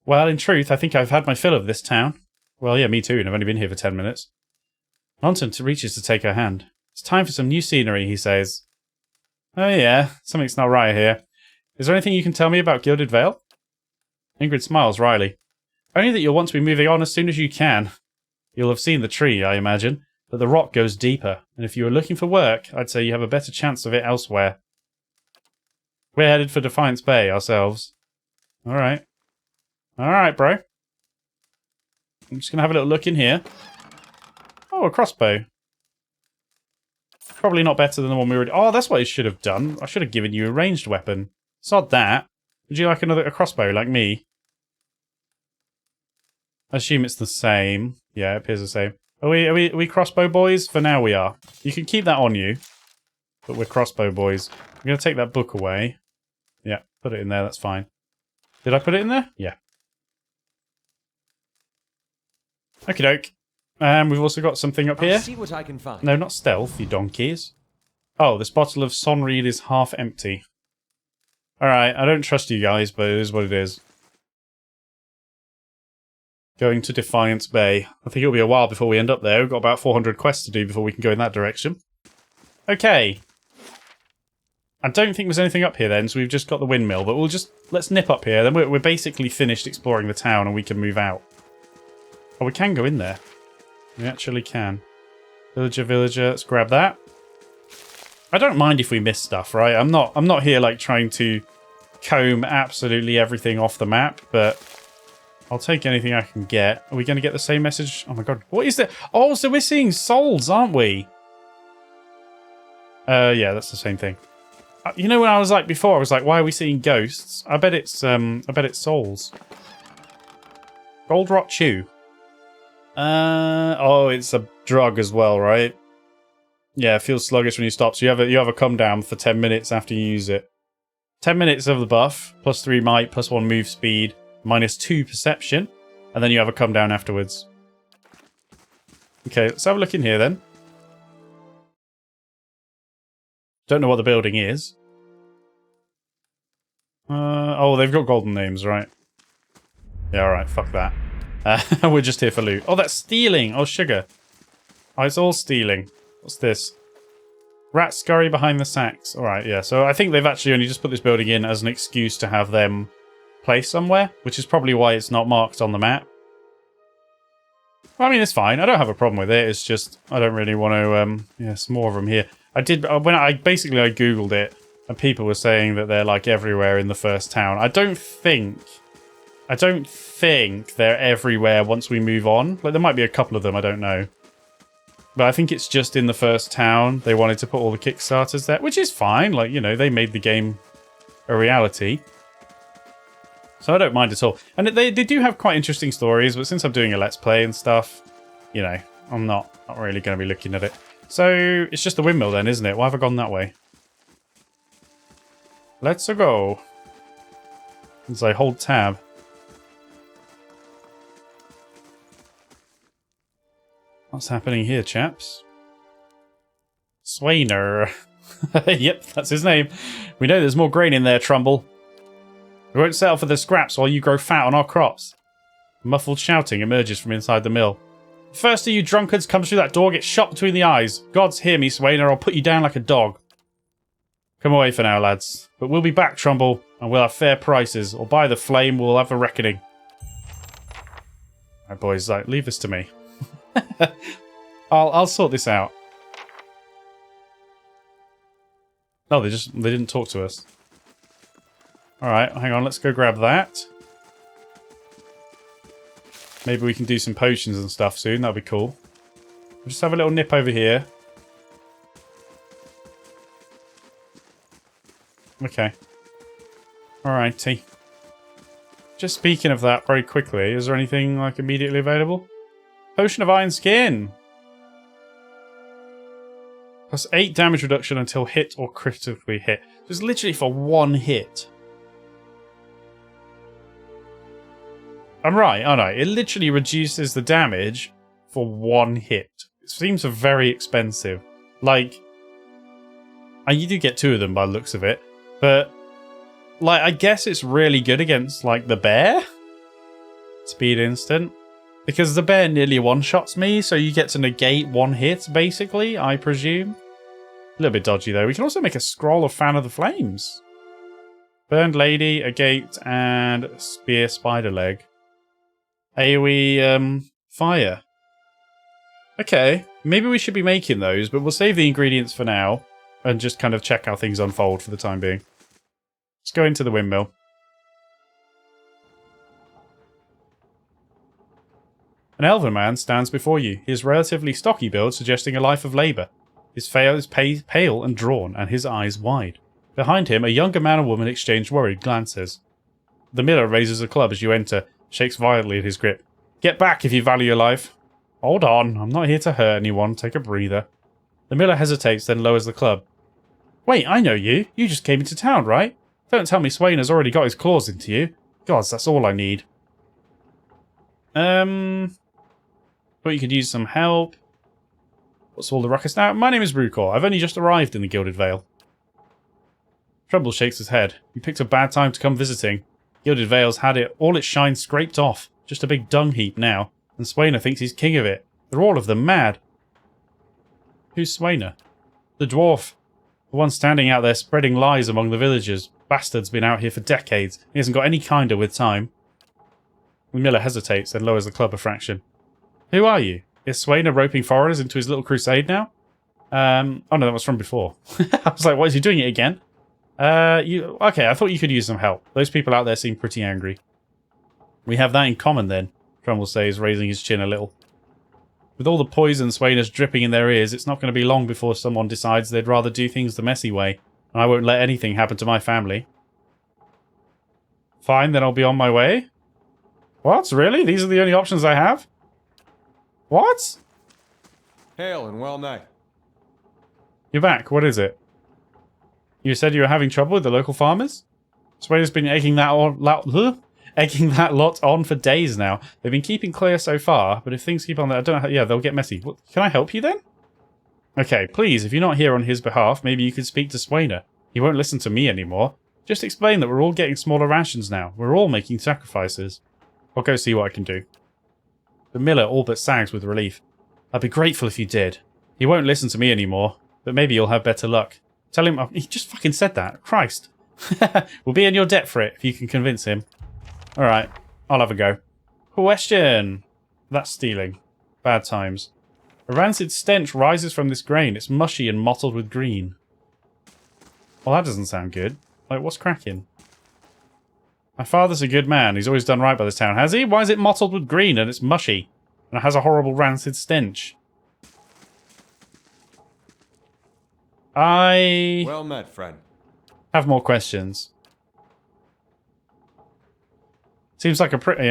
Well, in truth, I think I've had my fill of this town. Well, yeah, me too, and I've only been here for 10 minutes. Nonton reaches to take her hand. It's time for some new scenery, he says. Oh yeah, something's not right here. Is there anything you can tell me about Gilded Vale? Ingrid smiles wryly. Only that you'll want to be moving on as soon as you can. You'll have seen the tree, I imagine, but the rock goes deeper, and if you were looking for work, I'd say you have a better chance of it elsewhere. We're headed for Defiance Bay ourselves. Alright. Alright, bro. I'm just going to have a little look in here. Oh, a crossbow. Probably not better than the one we already... Oh, that's what I should have done. I should have given you a ranged weapon. Sod that. Would you like a crossbow like me? I assume it's the same. Yeah, it appears the same. Are we crossbow boys? For now we are. You can keep that on you. But we're crossbow boys. I'm going to take that book away. Yeah, put it in there. That's fine. Did I put it in there? Yeah. Okie doke. And we've also got something up here. I'll see what I can find. No, not stealth, you donkeys. Oh, this bottle of Sonreed is half empty. Alright, I don't trust you guys, but it is what it is. Going to Defiance Bay. I think it'll be a while before we end up there. We've got about 400 quests to do before we can go in that direction. Okay. I don't think there's anything up here then, so we've just got the windmill, but let's nip up here. Then we're basically finished exploring the town and we can move out. Oh, we can go in there. We actually can. Villager, let's grab that. I don't mind if we miss stuff, right? I'm not here like trying to comb absolutely everything off the map, but I'll take anything I can get. Are we going to get the same message? Oh my god, what is that? Oh, so we're seeing souls, aren't we? Yeah, that's the same thing. You know when I was like before, I was like, why are we seeing ghosts? I bet it's souls. Gold Rot Chew. Oh, it's a drug as well, right? Yeah, it feels sluggish when you stop, so you have a come down for 10 minutes after you use it. 10 minutes of the buff, plus 3 might, plus 1 move speed, minus 2 perception, and then you have a come down afterwards. Okay, let's have a look in here then. Don't know what the building is. Oh, they've got golden names, right? Yeah, alright, fuck that. We're just here for loot. Oh, that's stealing! Oh, sugar. Oh, it's all stealing. What's this? Rats scurry behind the sacks. Alright, yeah. So I think they've actually only just put this building in as an excuse to have them placed somewhere, which is probably why it's not marked on the map. Well, I mean, it's fine. I don't have a problem with it. It's just, I don't really want to, yeah, some more of them here. I did, when I googled it, and people were saying that they're like everywhere in the first town. I don't think they're everywhere once we move on. Like, there might be a couple of them, I don't know. But I think it's just in the first town. They wanted to put all the Kickstarters there, which is fine. Like, you know, they made the game a reality. So I don't mind at all. And they do have quite interesting stories, but since I'm doing a Let's Play and stuff, you know, I'm not really going to be looking at it. So it's just the windmill then, isn't it? Why have I gone that way? Let's go. As I hold tab. What's happening here, chaps? Swainer. Yep, that's his name. We know there's more grain in there, Trumbull. We won't settle for the scraps while you grow fat on our crops. Muffled shouting emerges from inside the mill. The first of you drunkards comes through that door gets shot between the eyes. Gods hear me, Swainer, I'll put you down like a dog. Come away for now, lads. But we'll be back, Trumbull, and we'll have fair prices, or by the flame we'll have a reckoning. Alright, boys, leave this to me. I'll sort this out. Oh, they didn't talk to us. Alright, hang on, let's go grab that. Maybe we can do some potions and stuff soon, that'll be cool. We'll just have a little nip over here. Okay. Alrighty. Just speaking of that very quickly, is there anything immediately available? Potion of Iron Skin! Plus 8 damage reduction until hit or critically hit. So it's literally for one hit. I'm right, aren't I? It literally reduces the damage for one hit. It seems very expensive. You do get 2 of them by the looks of it. But, I guess it's really good against, the bear? Speed instant. Because the bear nearly one-shots me, so you get to negate one hit, basically, I presume. A little bit dodgy, though. We can also make a scroll of Fan of the Flames. Burned Lady, Agate, and Spear Spider Leg. AoE, Fire. Okay, maybe we should be making those, but we'll save the ingredients for now, and just kind of check how things unfold for the time being. Let's go into the windmill. An elven man stands before you. He is relatively stocky build, suggesting a life of labour. His face is pale and drawn, and his eyes wide. Behind him, a younger man and woman exchange worried glances. The miller raises a club as you enter, shakes violently in his grip. Get back if you value your life. Hold on, I'm not here to hurt anyone. Take a breather. The miller hesitates, then lowers the club. Wait, I know you. You just came into town, right? Don't tell me Swain has already got his claws into you. Gods, that's all I need. But you could use some help. What's all the ruckus now? My name is Brucor. I've only just arrived in the Gilded Vale. Trumbull shakes his head. You picked a bad time to come visiting. Gilded Vale's had all its shine scraped off. Just a big dung heap now. And Swainer thinks he's king of it. They're all of them mad. Who's Swainer? The dwarf. The one standing out there spreading lies among the villagers. Bastard's been out here for decades. He hasn't got any kinder with time. The miller hesitates, then lowers the club a fraction. Who are you? Is Swainer roping foreigners into his little crusade now? Oh no, that was from before. I was like, what is he doing it again? Okay, I thought you could use some help. Those people out there seem pretty angry. We have that in common then, Trumbull says, raising his chin a little. With all the poison Swainer's dripping in their ears, it's not going to be long before someone decides they'd rather do things the messy way, and I won't let anything happen to my family. Fine, then I'll be on my way. What? Really? These are the only options I have? What? Hail and well night. You're back. What is it? You said you were having trouble with the local farmers? Swainer's been egging that lot on for days now. They've been keeping clear so far, but if things keep on that, I don't know how, yeah, they'll get messy. What, can I help you then? Okay, please, if you're not here on his behalf, maybe you could speak to Swainer. He won't listen to me anymore. Just explain that we're all getting smaller rations now. We're all making sacrifices. I'll go see what I can do. The miller all but sags with relief. I'd be grateful if you did. He won't listen to me anymore, but maybe you'll have better luck. Tell him... he just fucking said that. Christ. We'll be in your debt for it if you can convince him. Alright, I'll have a go. Question. That's stealing. Bad times. A rancid stench rises from this grain. It's mushy and mottled with green. Well, that doesn't sound good. What's cracking? My father's a good man. He's always done right by this town, has he? Why is it mottled with green and it's mushy? And it has a horrible rancid stench. Well met, friend. Have more questions. Seems like a pretty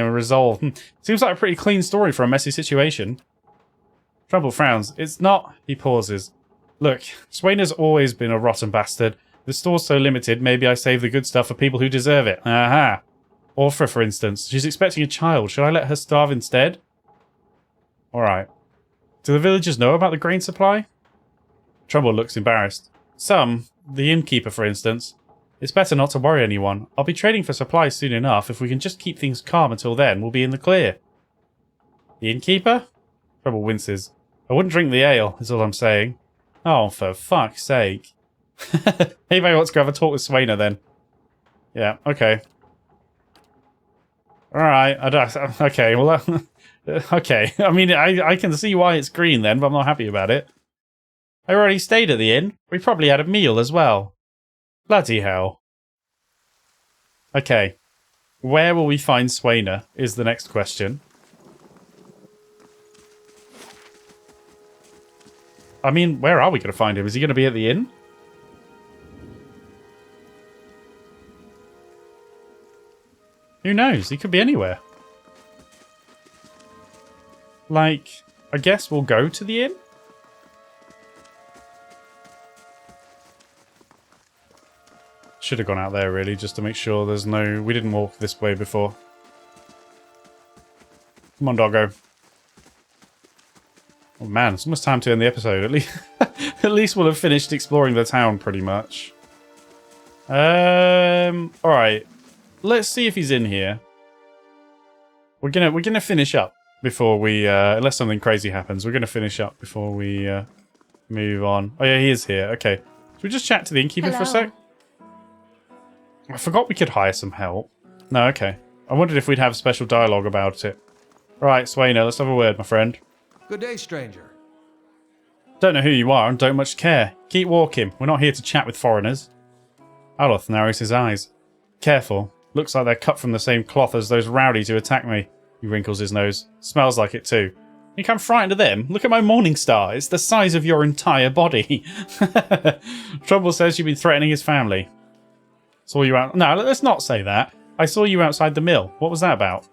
Seems like a pretty clean story for a messy situation. Trumbull frowns. It's not. He pauses. Look, Swainer's always been a rotten bastard. The store's so limited, maybe I save the good stuff for people who deserve it. Aha. Orpha, for instance. She's expecting a child. Should I let her starve instead? Alright. Do the villagers know about the grain supply? Trumbull looks embarrassed. Some, the innkeeper for instance. It's better not to worry anyone. I'll be trading for supplies soon enough. If we can just keep things calm until then, we'll be in the clear. The innkeeper? Trumbull winces. I wouldn't drink the ale, is all I'm saying. Oh, for fuck's sake. Anybody wants to go have a talk with Swainer then? Yeah, okay. Alright, okay, well, okay. I mean, I can see why it's green then, but I'm not happy about it. I already stayed at the inn. We probably had a meal as well. Bloody hell. Okay. Where will we find Swainer is the next question. I mean, where are we going to find him? Is he going to be at the inn? Who knows? He could be anywhere. Like, I guess we'll go to the inn? Should have gone out there, really, just to make sure there's no... We didn't walk this way before. Come on, doggo. Oh, man, it's almost time to end the episode. At least we'll have finished exploring the town, pretty much. Alright. Let's see if he's in here. We're gonna finish up before we... unless something crazy happens, we're gonna finish up before we move on. Oh, yeah, he is here. Okay. Should we just chat to the innkeeper for a sec? I forgot we could hire some help. No, okay. I wondered if we'd have special dialogue about it. Right, Swainer, let's have a word, my friend. Good day, stranger. Don't know who you are and don't much care. Keep walking. We're not here to chat with foreigners. Aloth narrows his eyes. Careful. Looks like they're cut from the same cloth as those rowdies who attacked me. He wrinkles his nose. Smells like it too. You can't frightened of them? Look at my morning star. It's the size of your entire body. Trumbull says you've been threatening his family. Saw you out... No, let's not say that. I saw you outside the mill. What was that about?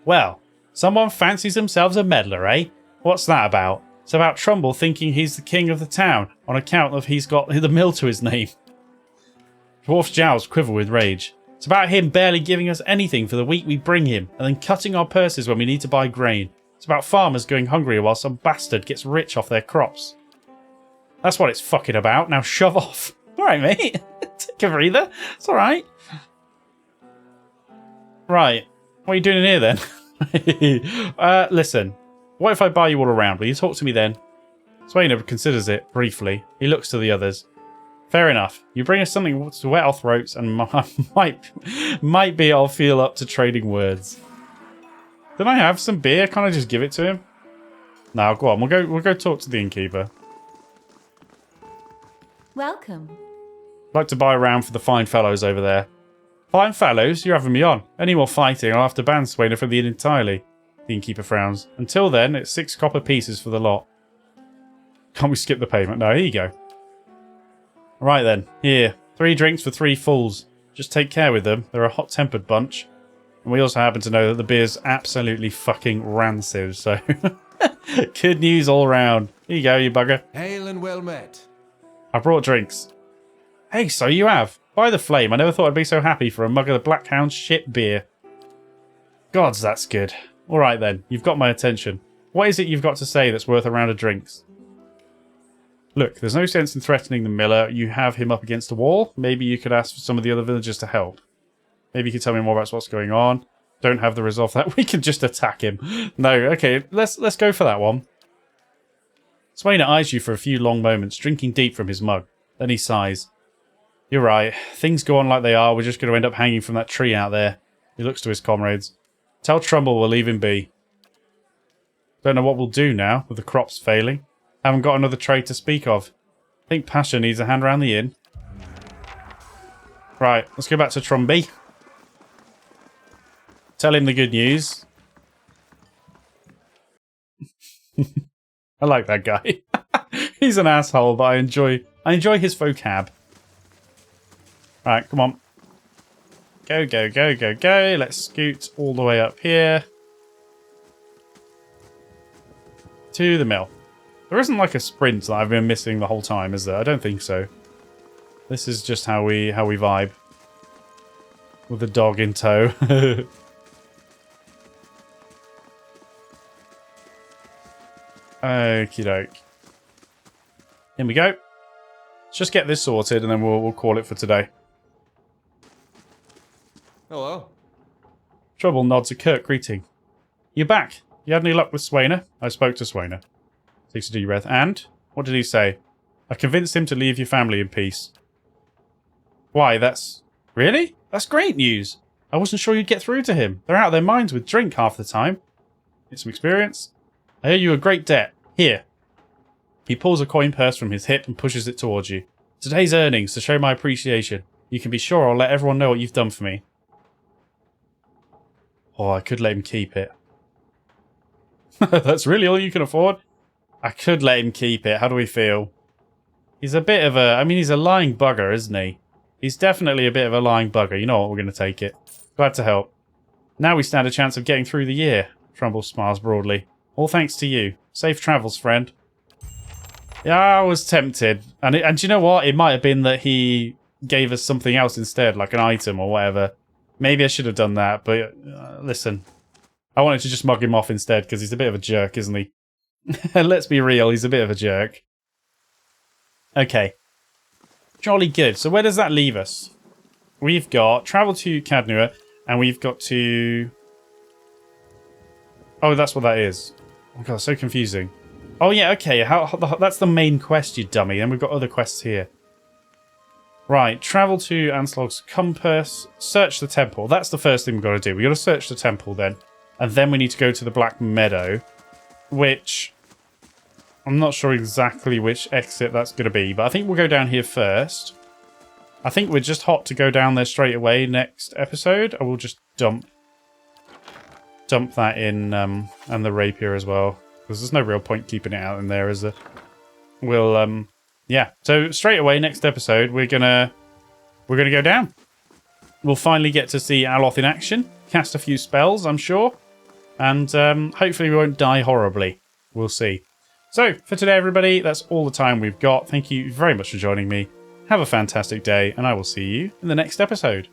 Well, someone fancies themselves a meddler, eh? What's that about? It's about Trumbull thinking he's the king of the town on account of he's got the mill to his name. Dwarf's jowls quiver with rage. It's about him barely giving us anything for the week we bring him and then cutting our purses when we need to buy grain. It's about farmers going hungry while some bastard gets rich off their crops. That's what it's fucking about. Now shove off. Alright, mate. Take a breather. It's alright. Right. What are you doing in here then? Listen. What if I buy you all around? Will you talk to me then? Swainer considers it briefly. He looks to the others. Fair enough. You bring us something to wet our throats and might be I'll feel up to trading words. Did I have some beer? Can't I just give it to him? No, go on. We'll go talk to the innkeeper. Welcome. I'd like to buy around for the fine fellows over there. Fine fellows? You're having me on. Any more fighting, I'll have to ban Swainer from the inn entirely. The innkeeper frowns. Until then, it's 6 copper pieces for the lot. Can't we skip the payment? No, here you go. Right then. Here. 3 drinks for 3 fools. Just take care with them. They're a hot-tempered bunch. And we also happen to know that the beer's absolutely fucking rancid, so... Good news all round. Here you go, you bugger. Hail and well met. I brought drinks. Hey, so you have. By the flame, I never thought I'd be so happy for a mug of the Black Hound shit beer. Gods, that's good. Alright then, you've got my attention. What is it you've got to say that's worth a round of drinks? Look, there's no sense in threatening the miller. You have him up against a wall. Maybe you could ask for some of the other villagers to help. Maybe you could tell me more about what's going on. Don't have the resolve that we can just attack him. No, okay, let's go for that one. Swainer eyes you for a few long moments, drinking deep from his mug. Then he sighs. You're right. Things go on like they are. We're just going to end up hanging from that tree out there. He looks to his comrades. Tell Trumbull we'll leave him be. Don't know what we'll do now, with the crops failing. Haven't got another trade to speak of. Think Pasha needs a hand round the inn. Right, let's go back to Trumby. Tell him the good news. I like that guy. He's an asshole, but I enjoy his vocab. Right, come on. Go, go, go, go, go. Let's scoot all the way up here. To the mill. There isn't like a sprint that I've been missing the whole time, is there? I don't think so. This is just how we vibe. With the dog in tow. Okie doke. Here we go. Let's just get this sorted and then we'll call it for today. Hello. Trouble nods a curt greeting. You're back. You had any luck with Swainer? I spoke to Swainer. Takes a deep breath. And? What did he say? I convinced him to leave your family in peace. Why, that's... Really? That's great news. I wasn't sure you'd get through to him. They're out of their minds with drink half the time. Get some experience? I owe you a great debt. Here. He pulls a coin purse from his hip and pushes it towards you. Today's earnings to show my appreciation. You can be sure I'll let everyone know what you've done for me. Oh, I could let him keep it. That's really all you can afford? I could let him keep it. How do we feel? He's a bit of a... I mean, he's a lying bugger, isn't he? He's definitely a bit of a lying bugger. You know what? We're going to take it. Glad to help. Now we stand a chance of getting through the year. Trumbull smiles broadly. All thanks to you. Safe travels, friend. Yeah, I was tempted. And do you know what? It might have been that he gave us something else instead, like an item or whatever. Maybe I should have done that, but listen. I wanted to just mug him off instead because he's a bit of a jerk, isn't he? Let's be real, he's a bit of a jerk. Okay. Jolly good. So where does that leave us? We've got travel to Cadnua, and we've got to... Oh, that's what that is. Oh god, so confusing. Oh yeah, okay. That's the main quest, you dummy. Then we've got other quests here. Right, travel to Anslog's compass, search the temple. That's the first thing we've got to do. We've got to search the temple then. And then we need to go to the Black Meadow, which I'm not sure exactly which exit that's going to be, but I think we'll go down here first. I think we're just hot to go down there straight away next episode. I will just dump that in, and the rapier as well, because there's no real point keeping it out in there, is there? We'll, yeah. So straight away next episode, we're gonna go down. We'll finally get to see Aloth in action, cast a few spells, I'm sure, and hopefully we won't die horribly. We'll see. So for today, everybody, that's all the time we've got. Thank you very much for joining me. Have a fantastic day, and I will see you in the next episode.